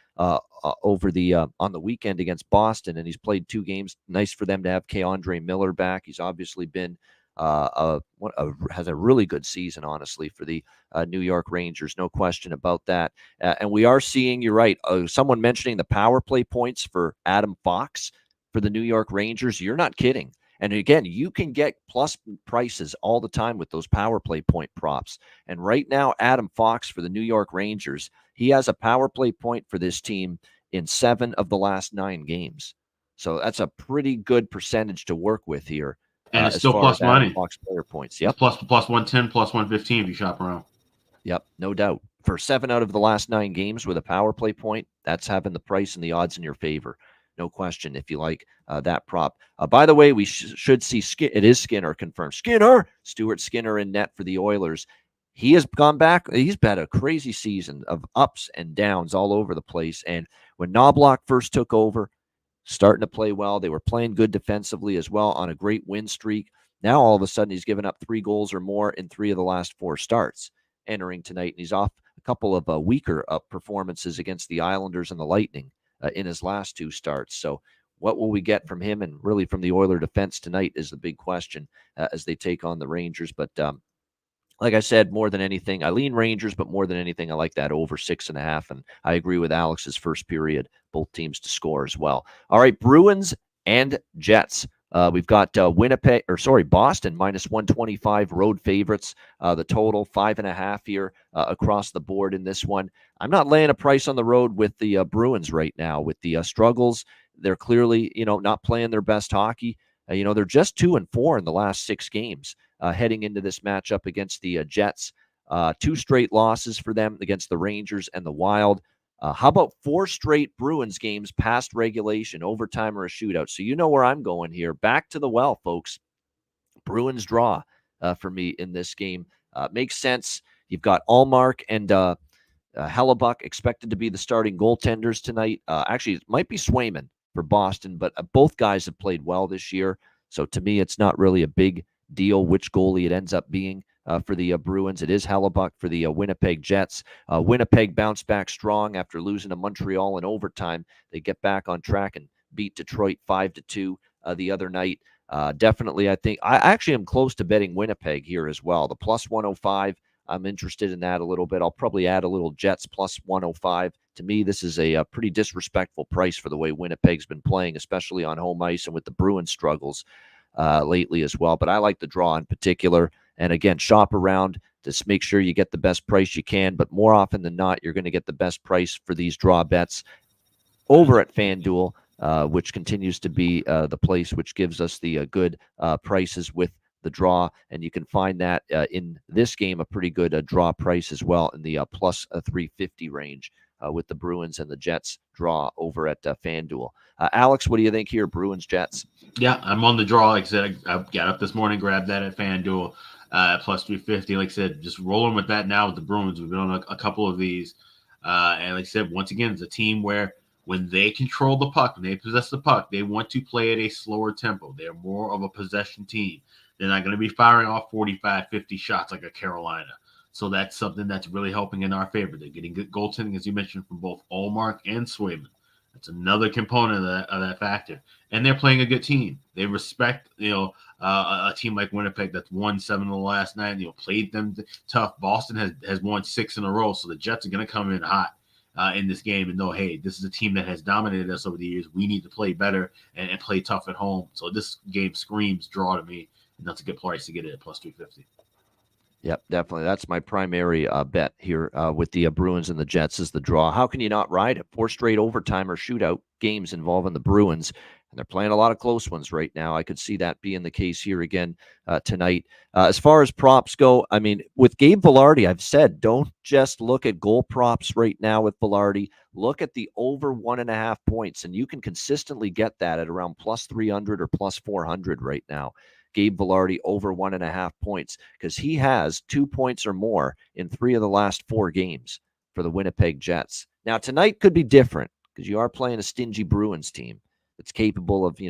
over the on the weekend against Boston, and he's played 2 games. Nice for them to have K'Andre Miller back. He's obviously been has a really good season, honestly, for the New York Rangers. No question about that. And we are seeing, you're right, someone mentioning the power play points for Adam Fox for the New York Rangers. You're not kidding. And again, you can get plus prices all the time with those power play point props. And right now, Adam Fox for the New York Rangers, he has a power play point for this team in 7 of the last 9 games. So that's a pretty good percentage to work with here. And it's still plus money. Fox player points. Yep. Plus 110, plus 115 if you shop around. Yep, no doubt. For 7 out of the last 9 games with a power play point, that's having the price and the odds in your favor. No question, if you like that prop. By the way, we should see it is Skinner confirmed. Stuart Skinner in net for the Oilers. He has gone back. He's had a crazy season of ups and downs all over the place. And when Knobloch first took over, starting to play well. They were playing good defensively as well on a great win streak. Now, all of a sudden, he's given up 3 goals or more in 3 of the last 4 starts entering tonight. And he's off a couple of weaker performances against the Islanders and the Lightning in his last 2 starts. So what will we get from him and really from the Oiler defense tonight is the big question as they take on the Rangers. But like I said, more than anything, I lean Rangers, but more than anything, I like that over 6.5. And I agree with Alex's first period, both teams to score as well. All right, Bruins and Jets. We've got Boston minus 125 road favorites. The total 5.5 here across the board in this one. I'm not laying a price on the road with the Bruins right now with the struggles. They're clearly, not playing their best hockey. They're just 2-4 in the last 6 games heading into this matchup against the Jets. 2 straight losses for them against the Rangers and the Wild. How about 4 straight Bruins games past regulation, overtime, or a shootout? So you know where I'm going here. Back to the well, folks. Bruins draw for me in this game. Makes sense. You've got Allmark and Hellebuck expected to be the starting goaltenders tonight. Actually, it might be Swayman for Boston, but both guys have played well this year. So to me, it's not really a big deal which goalie it ends up being for the Bruins. It is Hellebuck for the Winnipeg Jets. Winnipeg bounced back strong after losing to Montreal in overtime. They get back on track and beat Detroit 5-2 the other night. Definitely, I think I actually am close to betting Winnipeg here as well. The plus 105, I'm interested in that a little bit. I'll probably add a little Jets plus 105 To me, this is a pretty disrespectful price for the way Winnipeg's been playing, especially on home ice and with the Bruins struggles lately as well. But I like the draw in particular. And again, shop around. Just make sure you get the best price you can. But more often than not, you're going to get the best price for these draw bets over at FanDuel, which continues to be the place which gives us the good prices with the draw. And you can find that in this game, a pretty good draw price as well in the plus 350 range with the Bruins and the Jets draw over at FanDuel. Alex, what do you think here, Bruins, Jets? Yeah, I'm on the draw. Like I said, I got up this morning, grabbed that at FanDuel, plus 350. Like I said, just rolling with that now with the Bruins. We've been on a couple of these. And like I said, once again, it's a team where when they control the puck, when they possess the puck, they want to play at a slower tempo. They're more of a possession team. They're not going to be firing off 45, 50 shots like a Carolina. So that's something that's really helping in our favor. They're getting good goaltending, as you mentioned, from both Ullmark and Swayman. That's another component of that factor. And they're playing a good team. They respect, a team like Winnipeg that's won 7 of the last 9. Played them tough. Boston has won 6 in a row. So the Jets are going to come in hot in this game and know, hey, this is a team that has dominated us over the years. We need to play better and play tough at home. So this game screams draw to me. And that's a good price to get it at plus 350. Yep, definitely. That's my primary bet here with the Bruins and the Jets is the draw. How can you not ride it? 4 straight overtime or shootout games involving the Bruins, and they're playing a lot of close ones right now. I could see that being the case here again tonight. As far as props go, I mean, with Gabe Vilardi, I've said don't just look at goal props right now with Vilardi. Look at the over 1.5 points, and you can consistently get that at around plus 300 or plus 400 right now. Gabe Vilardi over 1.5 points because he has 2 points or more in 3 of the last 4 games for the Winnipeg Jets. Now, tonight could be different because you are playing a stingy Bruins team that's capable of,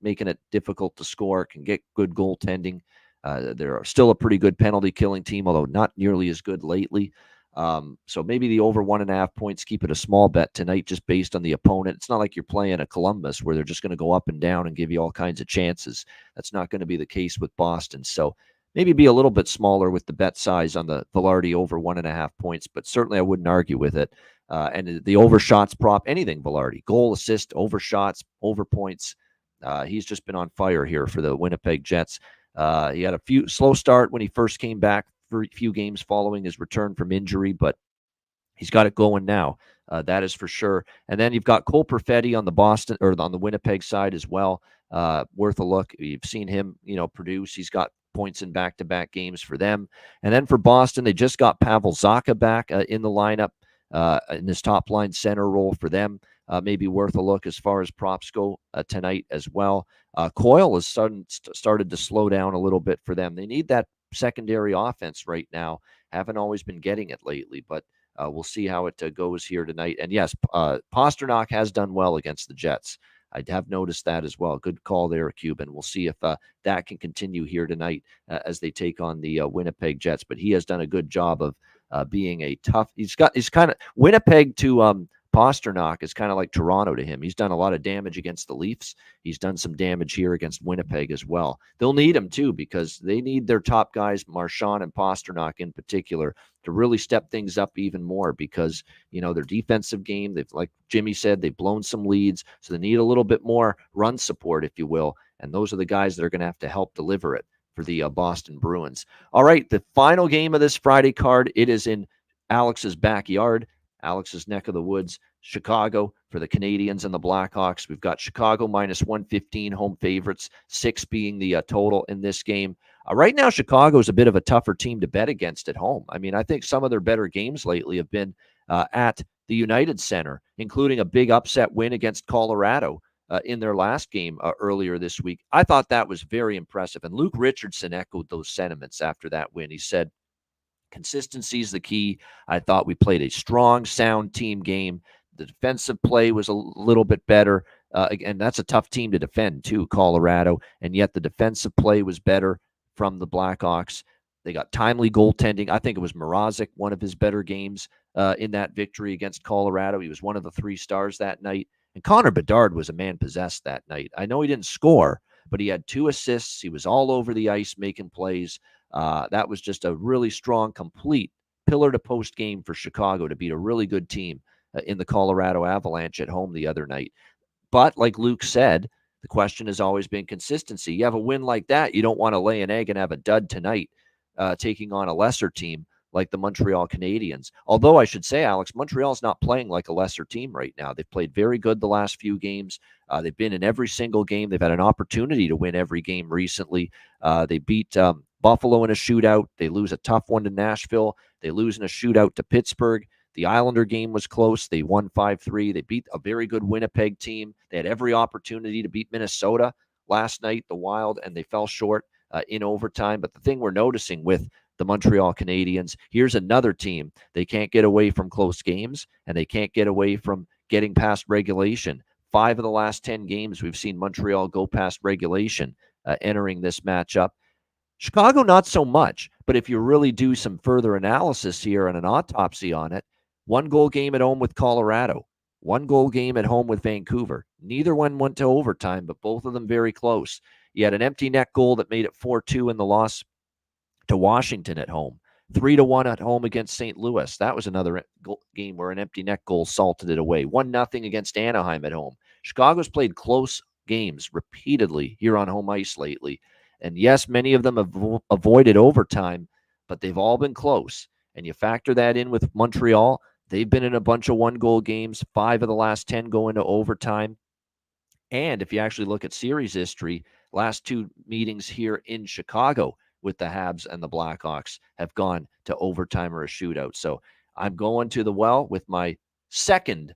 making it difficult to score, can get good goaltending. They're still a pretty good penalty killing team, although not nearly as good lately. So maybe the over 1.5 points, keep it a small bet tonight just based on the opponent. It's not like you're playing a Columbus where they're just going to go up and down and give you all kinds of chances. That's not going to be the case with Boston. So maybe be a little bit smaller with the bet size on the Vilardi over 1.5 points, but certainly I wouldn't argue with it. And the overshots prop, anything Vilardi, goal, assist, overshots, over points. He's just been on fire here for the Winnipeg Jets. He had a slow start when he first came back for a few games following his return from injury, but he's got it going now. That is for sure. And then you've got Cole Perfetti on the Boston or on the Winnipeg side as well. Worth a look. You've seen him, produce. He's got points in back-to-back games for them. And then for Boston, they just got Pavel Zacha back in the lineup in his top line center role for them. Maybe worth a look as far as props go tonight as well. Coyle has started to slow down a little bit for them. They need that secondary offense right now. Haven't always been getting it lately, but we'll see how it goes here tonight. And yes, Pastrnak has done well against the Jets. I have noticed that as well. Good call there, Cuban. We'll see if that can continue here tonight as they take on the Winnipeg Jets. But he has done a good job of being a tough. He's kind of Winnipeg to Pastrnak is kind of like Toronto to him. He's done a lot of damage against the Leafs. He's done some damage here against Winnipeg as well. They'll need him too because they need their top guys, Marchand and Pastrnak in particular, to really step things up even more because, their defensive game, they've, like Jimmy said, they've blown some leads. So they need a little bit more run support, if you will. And those are the guys that are going to have to help deliver it for the Boston Bruins. All right, the final game of this Friday card, it is in Alex's backyard. Alex's neck of the woods, Chicago for the Canadiens and the Blackhawks. We've got Chicago minus 115 home favorites, 6 being the total in this game. Right now, Chicago is a bit of a tougher team to bet against at home. I mean, I think some of their better games lately have been at the United Center, including a big upset win against Colorado in their last game earlier this week. I thought that was very impressive. And Luke Richardson echoed those sentiments after that win. He said, consistency is the key. I thought we played a strong, sound team game. The defensive play was a little bit better. And that's a tough team to defend, too, Colorado. And yet the defensive play was better from the Blackhawks. They got timely goaltending. I think it was Mrazek, one of his better games in that victory against Colorado. He was one of the 3 stars that night. And Connor Bedard was a man possessed that night. I know he didn't score, but he had 2 assists. He was all over the ice making plays. That was just a really strong, complete pillar-to-post game for Chicago to beat a really good team in the Colorado Avalanche at home the other night. But like Luke said, the question has always been consistency. You have a win like that, you don't want to lay an egg and have a dud tonight, taking on a lesser team like the Montreal Canadiens. Although I should say, Alex, Montreal's not playing like a lesser team right now. They've played very good the last few games. They've been in every single game. They've had an opportunity to win every game recently. They beat Buffalo in a shootout. They lose a tough one to Nashville. They lose in a shootout to Pittsburgh. The Islander game was close. They won 5-3. They beat a very good Winnipeg team. They had every opportunity to beat Minnesota last night, the Wild, and they fell short in overtime. But the thing we're noticing with the Montreal Canadiens, here's another team. They can't get away from close games, and they can't get away from getting past regulation. 5 of the last 10 games, we've seen Montreal go past regulation entering this matchup. Chicago, not so much. But if you really do some further analysis here and an autopsy on it, 1-goal game at home with Colorado, 1-goal game at home with Vancouver. Neither one went to overtime, but both of them very close. You had an empty net goal that made it 4-2 in the loss to Washington at home. 3-1 at home against St. Louis. That was another game where an empty net goal salted it away. 1-0 against Anaheim at home. Chicago's played close games repeatedly here on home ice lately. And yes, many of them have avoided overtime, but they've all been close. And you factor that in with Montreal, they've been in a bunch of 1-goal games. 5 of the last 10 go into overtime. And if you actually look at series history, last 2 meetings here in Chicago with the Habs and the Blackhawks have gone to overtime or a shootout. So I'm going to the well with my second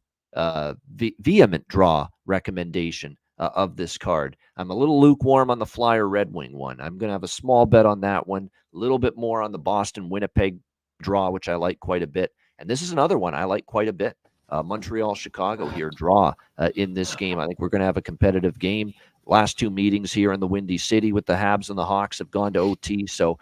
vehement draw recommendation of this card. I'm a little lukewarm on the Flyer Red Wing one. I'm going to have a small bet on that one, a little bit more on the Boston Winnipeg draw, which I like quite a bit. And this is another one I like quite a bit. Montreal Chicago here draw in this game. I think we're going to have a competitive game. Last 2 meetings here in the Windy City with the Habs and the Hawks have gone to OT. So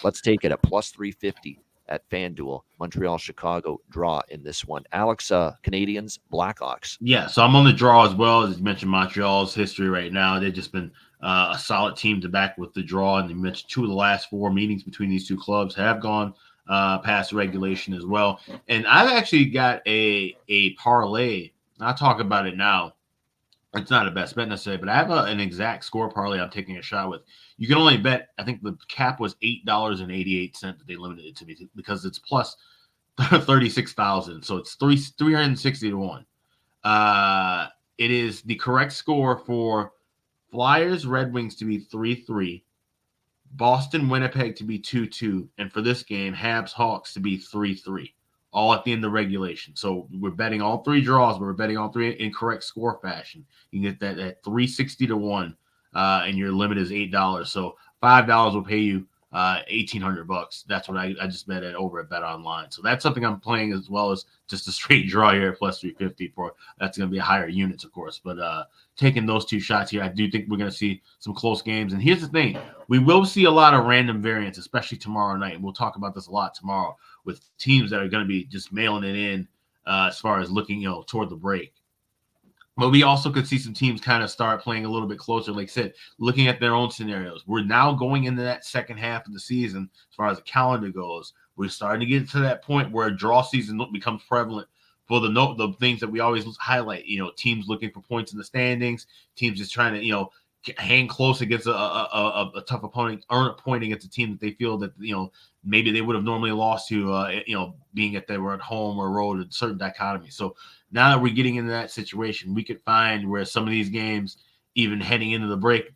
let's take it at plus 350 at FanDuel. Montreal Chicago draw in this one. Alex, Canadiens, Blackhawks. Yeah, so I'm on the draw as well. As you mentioned, Montreal's history right now, they've just been a solid team to back with the draw. And you mentioned 2 of the last 4 meetings between these 2 clubs have gone past regulation as well. And I've actually got a parlay. I'll talk about it now. It's not a best bet necessarily, but I have an exact score parlay I'm taking a shot with. You can only bet, I think the cap was $8.88 that they limited it to me because it's plus 36,000. So it's 360 to 1. It is the correct score for Flyers, Red Wings to be 3-3, Boston, Winnipeg to be 2-2, and for this game, Habs, Hawks to be 3-3. All at the end of regulation. So we're betting all 3 draws, but we're betting all 3 in correct score fashion. You can get that at 360 to 1, and your limit is $8. So $5 will pay you $1,800. That's what I just bet at over at Bet Online. So that's something I'm playing as well as just a straight draw here at plus 350 for. That's going to be a higher units, of course. But taking those 2 shots here, I do think we're going to see some close games. And here's the thing. We will see a lot of random variants, especially tomorrow night. And we'll talk about this a lot tomorrow with teams that are going to be just mailing it in as far as looking, toward the break. But we also could see some teams kind of start playing a little bit closer, like I said, looking at their own scenarios. We're now going into that second half of the season as far as the calendar goes. We're starting to get to that point where a draw season becomes prevalent for the things that we always highlight. Teams looking for points in the standings, teams just trying to, hang close against a tough opponent, earn a point against a team that they feel that, maybe they would have normally lost to, being that they were at home or road, a certain dichotomy. So now that we're getting into that situation, we could find where some of these games, even heading into the break,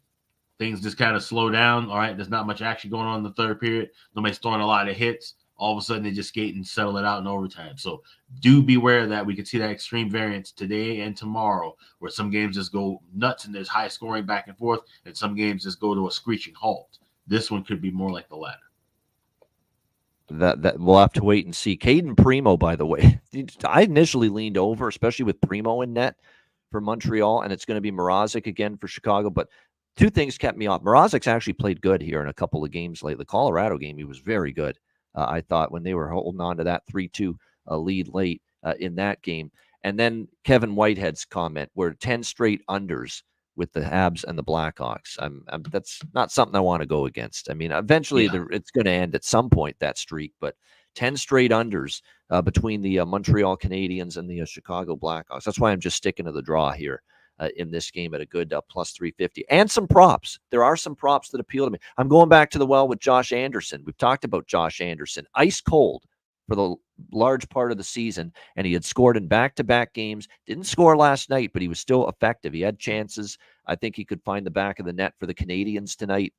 things just kind of slow down. All right, there's not much action going on in the third period. Nobody's throwing a lot of hits. All of a sudden, they just skate and settle it out in overtime. So do beware that we could see that extreme variance today and tomorrow, where some games just go nuts and there's high scoring back and forth, and some games just go to a screeching halt. This one could be more like the latter. That we'll have to wait and see. Caden Primo, by the way, I initially leaned over, especially with Primo in net for Montreal, and it's going to be Mrazek again for Chicago. But 2 things kept me off. Mrazek's actually played good here in a couple of games lately. The Colorado game, he was very good. I thought when they were holding on to that 3-2 lead late in that game. And then Kevin Whitehead's comment, we're 10 straight unders with the Habs and the Blackhawks. That's not something I want to go against. I mean, eventually it's going to end at some point, that streak, but 10 straight unders between the Montreal Canadiens and the Chicago Blackhawks. That's why I'm just sticking to the draw here in this game at a good plus 350. And some props. There are some props that appeal to me. I'm going back to the well with Josh Anderson. We've talked about Josh Anderson. Ice cold for the large part of the season, and he had scored in back-to-back games. Didn't score last night, but he was still effective. He had chances. I think he could find the back of the net for the Canadiens tonight.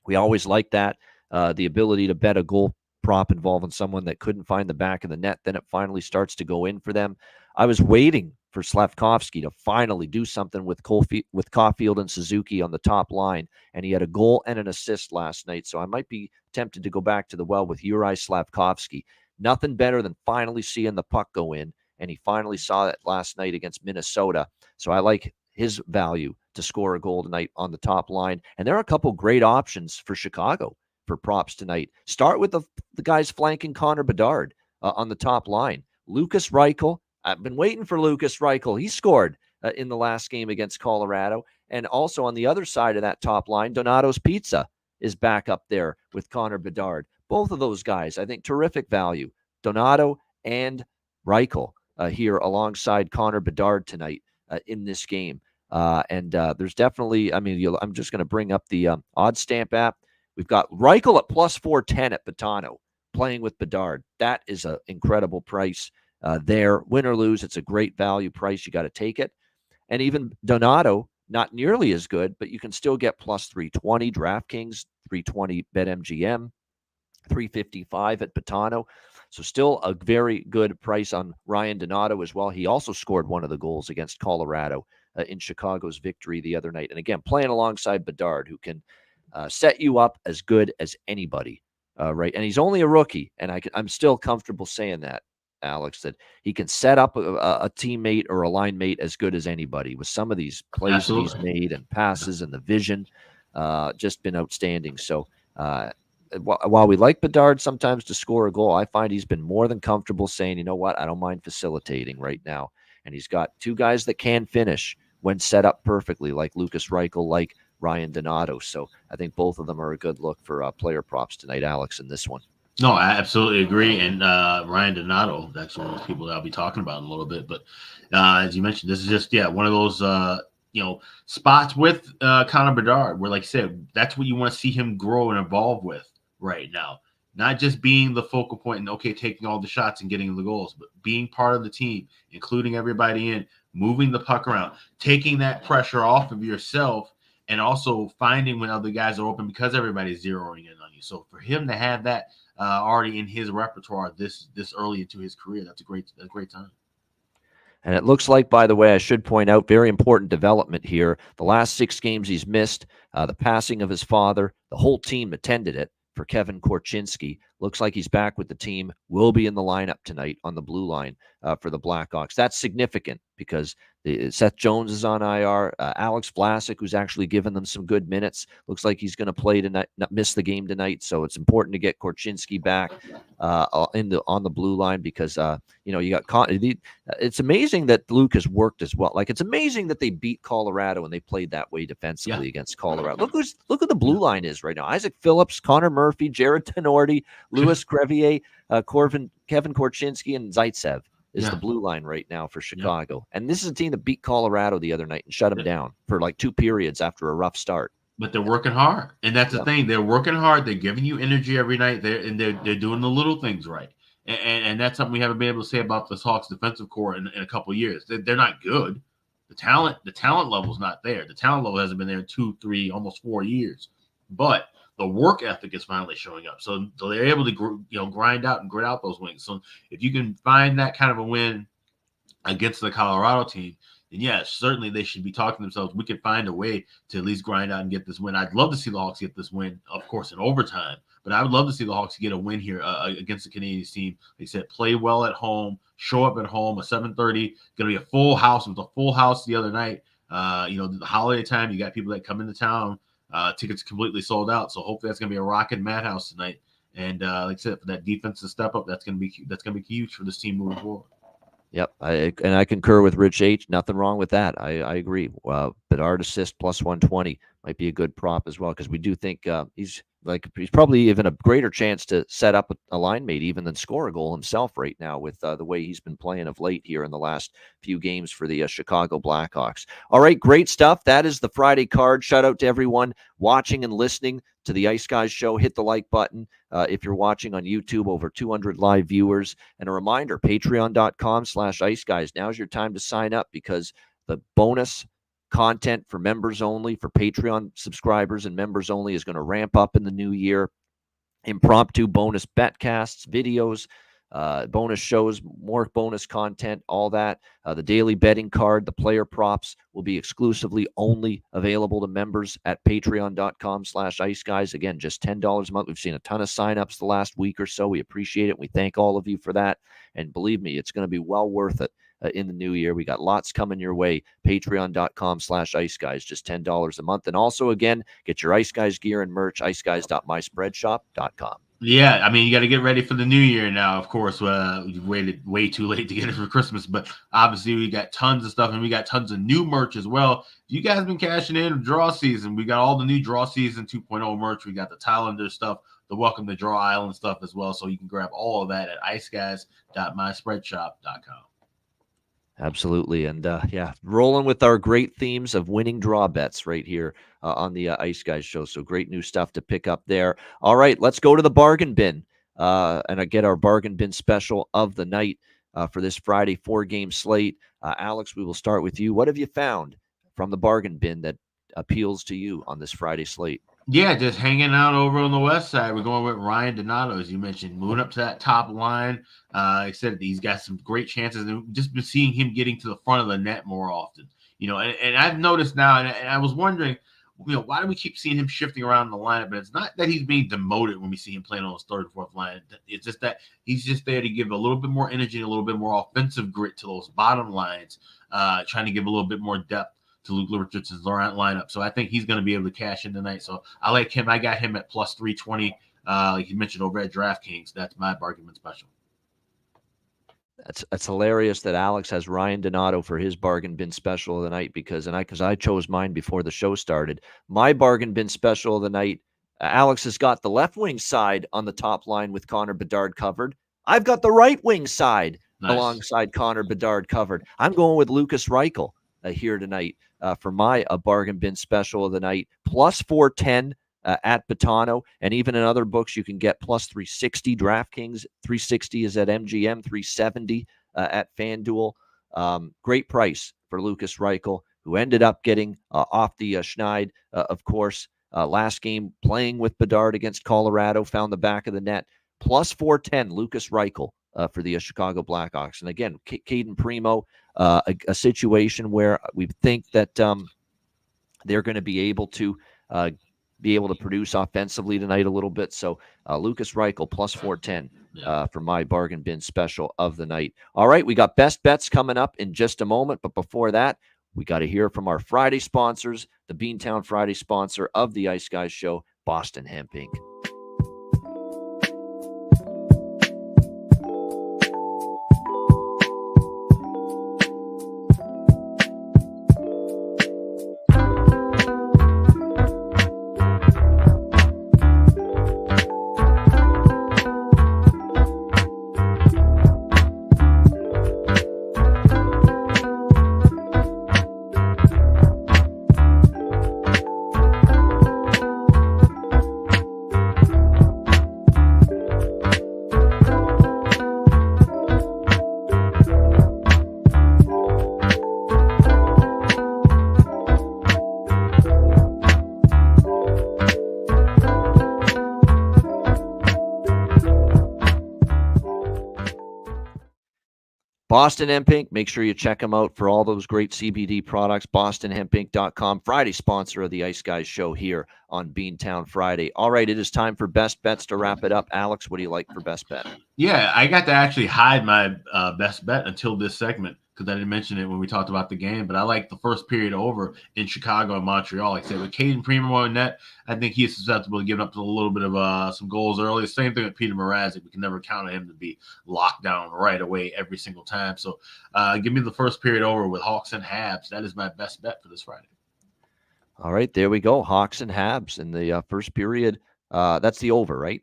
We always like that, the ability to bet a goal prop involving someone that couldn't find the back of the net. Then it finally starts to go in for them. I was waiting for Slavkovsky to finally do something with Caulfield and Suzuki on the top line, and he had a goal and an assist last night. So I might be tempted to go back to the well with Juraj Slavkovsky. Nothing better than finally seeing the puck go in, and he finally saw it last night against Minnesota. So I like his value to score a goal tonight on the top line. And there are a couple great options for Chicago for props tonight. Start with the guys flanking Connor Bedard on the top line. Lukas Reichel. I've been waiting for Lukas Reichel. He scored in the last game against Colorado. And also on the other side of that top line, Donato's Pizza is back up there with Connor Bedard. Both of those guys, I think, terrific value. Donato and Reichel here alongside Connor Bedard tonight in this game. And there's definitely, I'm just going to bring up the Odd Stamp app. We've got Reichel at plus 410 at Betano playing with Bedard. That is an incredible price there. Win or lose, it's a great value price. You got to take it. And even Donato, not nearly as good, but you can still get plus 320 DraftKings, 320 BetMGM, 355 at Betano. So still a very good price on Ryan Donato as well. He also scored one of the goals against Colorado in Chicago's victory the other night. And again, playing alongside Bedard, who can set you up as good as anybody, right? And he's only a rookie, and I'm still comfortable saying that, Alex, that he can set up a teammate or a line mate as good as anybody with some of these plays that he's made and passes and the vision. Just been outstanding. So while we like Bedard sometimes to score a goal, I find he's been more than comfortable saying, you know what, I don't mind facilitating right now. And he's got two guys that can finish when set up perfectly, like Lukas Reichel, like Ryan Donato. So I think both of them are a good look for player props tonight, Alex, in this one. No, I absolutely agree. And Ryan Donato, that's one of those people that I'll be talking about in a little bit. But as you mentioned, this is just, one of those, spots with Connor Bedard where, like I said, that's what you want to see him grow and evolve with right now. Not just being the focal point and, taking all the shots and getting the goals, but being part of the team, including everybody in, moving the puck around, taking that pressure off of yourself, and also finding when other guys are open because everybody's zeroing in on you. So for him to have that already in his repertoire this early into his career, that's a great time. And it looks like, by the way, I should point out, very important development here. The last 6 games he's missed, the passing of his father, the whole team attended it for Kevin Korchinski. Looks like he's back with the team, will be in the lineup tonight on the blue line for the Blackhawks. That's significant because Seth Jones is on IR. Alex Vlasic, who's actually given them some good minutes, looks like he's going to play tonight, not miss the game tonight. So it's important to get Korchinski back on the blue line because you got it's amazing that Luke has worked as well. Like, it's amazing that they beat Colorado and they played that way defensively against Colorado. Look who the blue line is right now: Isaac Phillips, Connor Murphy, Jared Tenorti, Louis Crevier, Kevin Korchinski, and Zaitsev is the blue line right now for Chicago. And this is a team that beat Colorado the other night and shut them down for like 2 periods after a rough start. But they're working hard. And that's the thing. They're working hard. They're giving you energy every night. They're doing the little things right. And that's something we haven't been able to say about this Hawks defensive core in a couple of years. They're not good. The talent level is not there. The talent level hasn't been there in 2, 3, almost 4 years. But the work ethic is finally showing up. So they're able to grind out and grit out those wins. So if you can find that kind of a win against the Colorado team, then yes, certainly they should be talking to themselves. We could find a way to at least grind out and get this win. I'd love to see the Hawks get this win, of course, in overtime. But I would love to see the Hawks get a win here against the Canadiens team. They said play well at home, show up at home. A 7:30, going to be a full house. It was a full house the other night. The holiday time, you got people that come into town. Tickets completely sold out, so hopefully that's going to be a rocking madhouse tonight. And like I said, for that defensive step up, that's going to be huge for this team moving forward. Yep, and I concur with Rich H. Nothing wrong with that. I agree. Bedard assist plus 120 might be a good prop as well, because we do think he's probably even a greater chance to set up a line mate even than score a goal himself right now with the way he's been playing of late here in the last few games for the Chicago Blackhawks. All right, great stuff. That is the Friday card. Shout out to everyone watching and listening to the Ice Guys show. Hit the like button. If you're watching on YouTube, over 200 live viewers. And a reminder, patreon.com/Ice Guys. Now's your time to sign up, because the bonus content for members only, for Patreon subscribers and members only, is going to ramp up in the new year. Impromptu bonus betcasts, videos, bonus shows, more bonus content, all that. The daily betting card, the player props will be exclusively only available to members at patreon.com/Ice Guys. Again, just $10 a month. We've seen a ton of signups the last week or so. We appreciate it. We thank all of you for that. And believe me, it's going to be well worth it in the new year. We got lots coming your way. Patreon.com/Ice Guys, just $10 a month. And also, again, get your Ice Guys gear and merch, iciguys.myspreadshop.com. Yeah, I mean, you got to get ready for the new year now. Of course, we waited way too late to get it for Christmas, but obviously we got tons of stuff, and we got tons of new merch as well. You guys been cashing in draw season. We got all the new draw season 2.0 merch. We got the Tylander stuff, the Welcome to Draw Island stuff as well. So you can grab all of that at iciguys.myspreadshop.com. Absolutely. And rolling with our great themes of winning draw bets right here on the Ice Guys show. So great new stuff to pick up there. All right, let's go to the bargain bin and I get our bargain bin special of the night for this Friday 4-game slate. Alex, we will start with you. What have you found from the bargain bin that appeals to you on this Friday slate? Yeah, just hanging out over on the west side. We're going with Ryan Donato, as you mentioned, moving up to that top line. I said he's got some great chances, and just been seeing him getting to the front of the net more often. And I've noticed now, and I was wondering, why do we keep seeing him shifting around the lineup? But it's not that he's being demoted when we see him playing on his third and fourth line. It's just that he's just there to give a little bit more energy, a little bit more offensive grit to those bottom lines, trying to give a little bit more depth to Luke Richardson's lineup. So I think he's going to be able to cash in tonight. So I like him. I got him at plus 320, like you mentioned, over at DraftKings. That's my bargain bin special. That's hilarious that Alex has Ryan Donato for his bargain bin special of the night, because I chose mine before the show started. My bargain bin special of the night, Alex has got the left wing side on the top line with Connor Bedard covered. I've got the right wing side alongside Connor Bedard covered. I'm going with Lucas Reichel here tonight for my bargain bin special of the night, plus 410 at Betano, and even in other books you can get plus 360. DraftKings 360 is at MGM, 370 at FanDuel. Great price for Lucas Reichel, who ended up getting off the schneid, of course, last game playing with Bedard against Colorado, found the back of the net. Plus 410, Lucas Reichel for the Chicago Blackhawks. And again, Caden Primo, a situation where we think that they're going to be able to produce offensively tonight a little bit. So Lucas Reichel plus 410 for my bargain bin special of the night. All right, we got best bets coming up in just a moment, but before that, we got to hear from our Friday sponsors, the Beantown Friday sponsor of the Ice Guys show, Boston Hemp Inc. Boston Hemp Inc. Make sure you check them out for all those great CBD products. BostonHempInc.com. Friday sponsor of the Ice Guys show here on Beantown Friday. All right, it is time for best bets to wrap it up. Alex, what do you like for best bet? Yeah, I got to actually hide my best bet until this segment. because I didn't mention it when we talked about the game, but I like the first period over in Chicago and Montreal. Like I said, with Caden Primo in net, I think he is susceptible to giving up a little bit of some goals early. Same thing with Peter Mrazek. We can never count on him to be locked down right away every single time. So give me the first period over with Hawks and Habs. That is my best bet for this Friday. All right, there we go. Hawks and Habs in the first period. That's the over, right?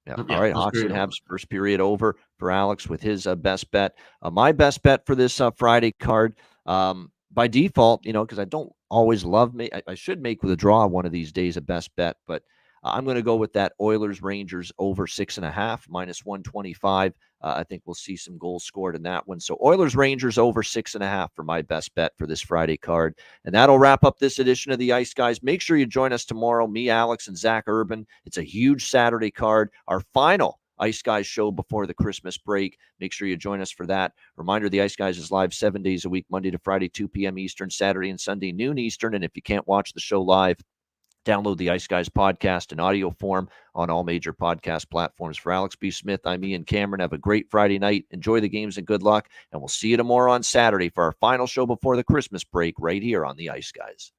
Yeah. All right, Hawks and Habs first period over for Alex with his best bet. My best bet for this Friday card, by default, because I don't always love I should make with a draw one of these days a best bet, but I'm going to go with that Oilers Rangers over 6.5 minus 125. I think we'll see some goals scored in that one. So Oilers Rangers over 6.5 for my best bet for this Friday card. And that'll wrap up this edition of the Ice Guys. Make sure you join us tomorrow, me, Alex, and Zach Urban. It's a huge Saturday card, our final Ice Guys show before the Christmas break. Make sure you join us for that. Reminder, the Ice Guys is live 7 days a week, Monday to Friday, 2 p.m. Eastern, Saturday and Sunday, noon Eastern. And if you can't watch the show live, download the Ice Guys podcast in audio form on all major podcast platforms. For Alex B. Smith, I'm Ian Cameron. Have a great Friday night. Enjoy the games and good luck. And we'll see you tomorrow on Saturday for our final show before the Christmas break right here on the Ice Guys.